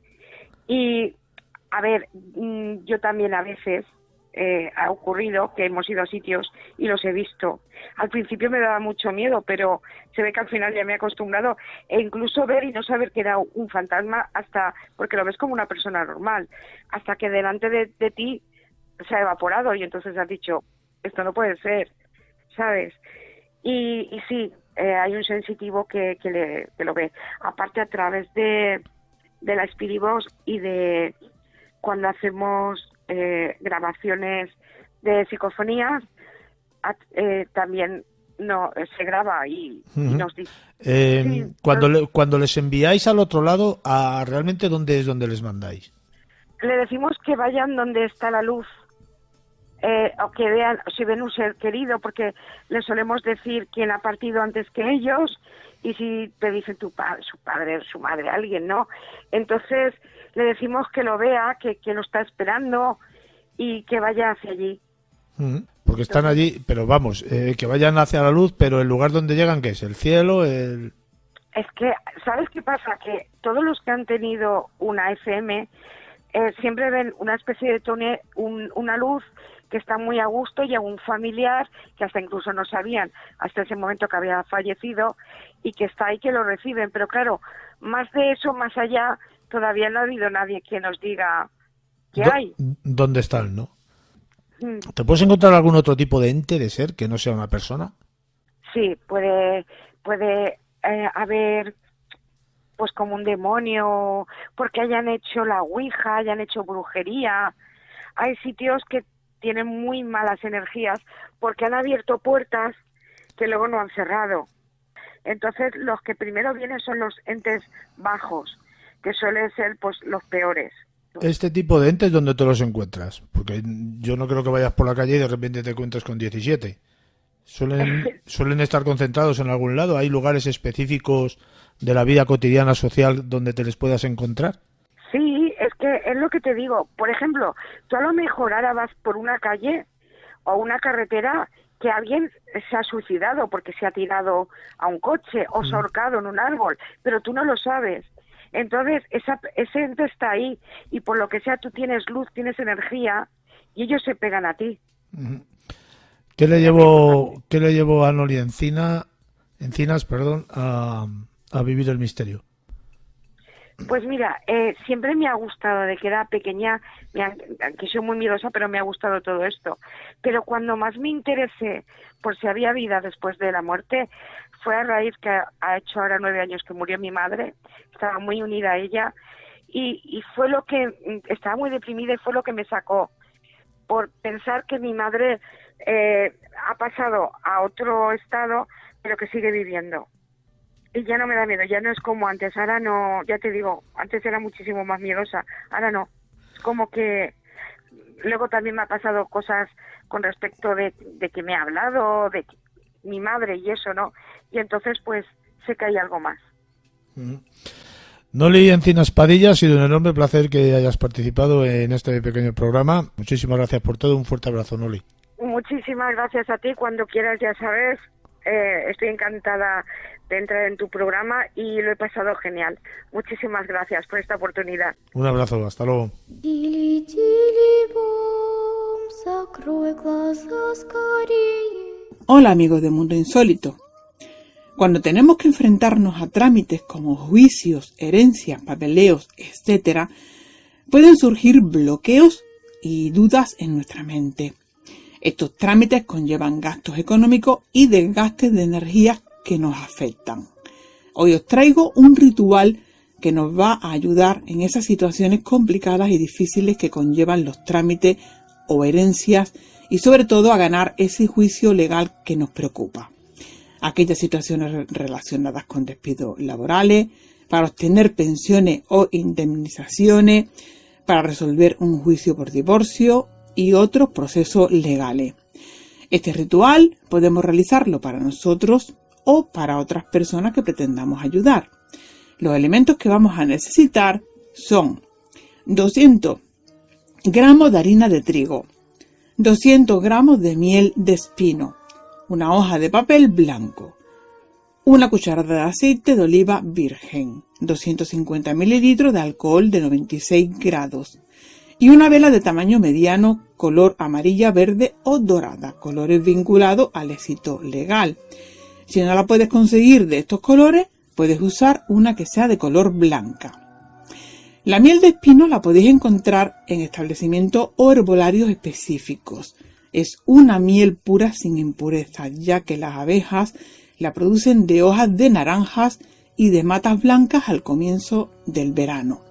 Y, a ver, yo también a veces ha ocurrido que hemos ido a sitios y los he visto. Al principio me daba mucho miedo, pero se ve que al final ya me he acostumbrado. E incluso ver y no saber que era un fantasma, porque lo ves como una persona normal, hasta que delante de ti se ha evaporado y entonces has dicho, esto no puede ser, ¿sabes? Y sí, hay un sensitivo que lo ve. Aparte, a través de la Spirit Box y de cuando hacemos grabaciones de psicofonías, también se graba y nos dice. Cuando les enviáis al otro lado, ¿realmente dónde es donde les mandáis? Le decimos que vayan donde está la luz, o que vean, si ven un ser querido, porque les solemos decir quién ha partido antes que ellos, y si te dice su padre, su madre, alguien, ¿no? Entonces le decimos que lo vea, que lo está esperando y que vaya hacia allí. Porque están allí, pero vamos, que vayan hacia la luz, pero el lugar donde llegan, ¿qué es? ¿El cielo? Es que, ¿sabes qué pasa? Que todos los que han tenido una FM siempre ven una especie de túnel, una luz que está muy a gusto, y a un familiar que hasta incluso no sabían hasta ese momento que había fallecido y que está ahí, que lo reciben. Pero claro, más de eso, más allá, todavía no ha habido nadie que nos diga qué hay. ¿Dónde están, no? ¿Te puedes encontrar algún otro tipo de ente, de ser, que no sea una persona? Sí, puede haber pues como un demonio, porque hayan hecho la ouija, hayan hecho brujería. Hay sitios que tienen muy malas energías porque han abierto puertas que luego no han cerrado. Entonces los que primero vienen son los entes bajos, que suelen ser pues los peores. Este tipo de entes, ¿dónde te los encuentras? Porque yo no creo que vayas por la calle y de repente te encuentres con 17. ¿Suelen estar concentrados en algún lado? ¿Hay lugares específicos de la vida cotidiana social donde te les puedas encontrar? Sí, es que es lo que te digo. Por ejemplo, tú a lo mejor ahora vas por una calle o una carretera que alguien se ha suicidado porque se ha tirado a un coche o se ha ahorcado en un árbol, pero tú no lo sabes. Entonces, ese ente está ahí, y por lo que sea tú tienes luz, tienes energía, y ellos se pegan a ti. ¿Qué le llevó a Noli Encinas, a vivir el misterio? Pues mira, siempre me ha gustado, de que era pequeña, que soy muy miedosa, pero me ha gustado todo esto. Pero cuando más me interesé por si había vida después de la muerte, fue a raíz que ha hecho ahora 9 años que murió mi madre. Estaba muy unida a ella, y fue lo que, estaba muy deprimida, y fue lo que me sacó, por pensar que mi madre ha pasado a otro estado, pero que sigue viviendo. Y ya no me da miedo, ya no es como antes. Ahora no, ya te digo, antes era muchísimo más miedosa, ahora no. Es como que luego también me ha pasado cosas con respecto de que me ha hablado, de mi madre y eso, ¿no? Y entonces pues sé que hay algo más. Noli Encinas Padilla, ha sido un enorme placer que hayas participado en este pequeño programa. Muchísimas gracias por todo, un fuerte abrazo, Noli. Muchísimas gracias a ti, cuando quieras, ya sabes, estoy encantada de entrar en tu programa y lo he pasado genial. Muchísimas gracias por esta oportunidad. Un abrazo, hasta luego. Hola amigos de Mundo Insólito. Cuando tenemos que enfrentarnos a trámites como juicios, herencias, papeleos, etc., pueden surgir bloqueos y dudas en nuestra mente. Estos trámites conllevan gastos económicos y desgastes de energía que nos afectan. Hoy os traigo un ritual que nos va a ayudar en esas situaciones complicadas y difíciles que conllevan los trámites o herencias, y sobre todo a ganar ese juicio legal que nos preocupa. Aquellas situaciones relacionadas con despidos laborales, para obtener pensiones o indemnizaciones, para resolver un juicio por divorcio y otros procesos legales. Este ritual podemos realizarlo para nosotros o para otras personas que pretendamos ayudar. Los elementos que vamos a necesitar son 200 gramos de harina de trigo, 200 gramos de miel de espino, una hoja de papel blanco, una cucharada de aceite de oliva virgen, 250 mililitros de alcohol de 96 grados y una vela de tamaño mediano, color amarilla, verde o dorada, colores vinculados al éxito legal. Si no la puedes conseguir de estos colores, puedes usar una que sea de color blanca. La miel de espino la podéis encontrar en establecimientos o herbolarios específicos. Es una miel pura sin impurezas, ya que las abejas La producen de hojas de naranjas y de matas blancas al comienzo del verano.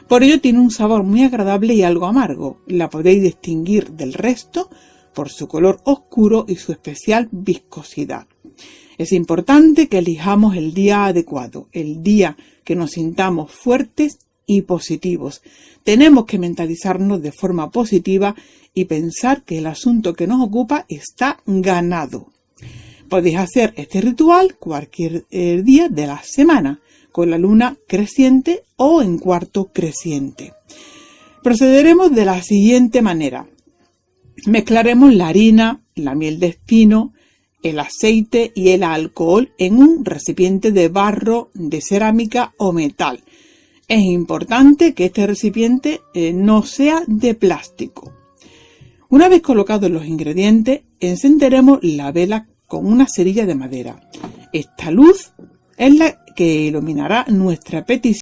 Por ello tiene un sabor muy agradable y algo amargo. La podéis distinguir del resto por su color oscuro y su especial viscosidad. Es importante que elijamos el día adecuado, el día que nos sintamos fuertes y positivos. Tenemos que mentalizarnos de forma positiva y pensar que el asunto que nos ocupa está ganado. Podéis hacer este ritual cualquier día de la semana, con la luna creciente o en cuarto creciente. Procederemos de la siguiente manera. Mezclaremos la harina, la miel de espino, el aceite y el alcohol en un recipiente de barro, de cerámica o metal. Es importante que este recipiente no sea de plástico. Una vez colocados los ingredientes, encenderemos la vela con una cerilla de madera. Esta luz es la que iluminará nuestra petición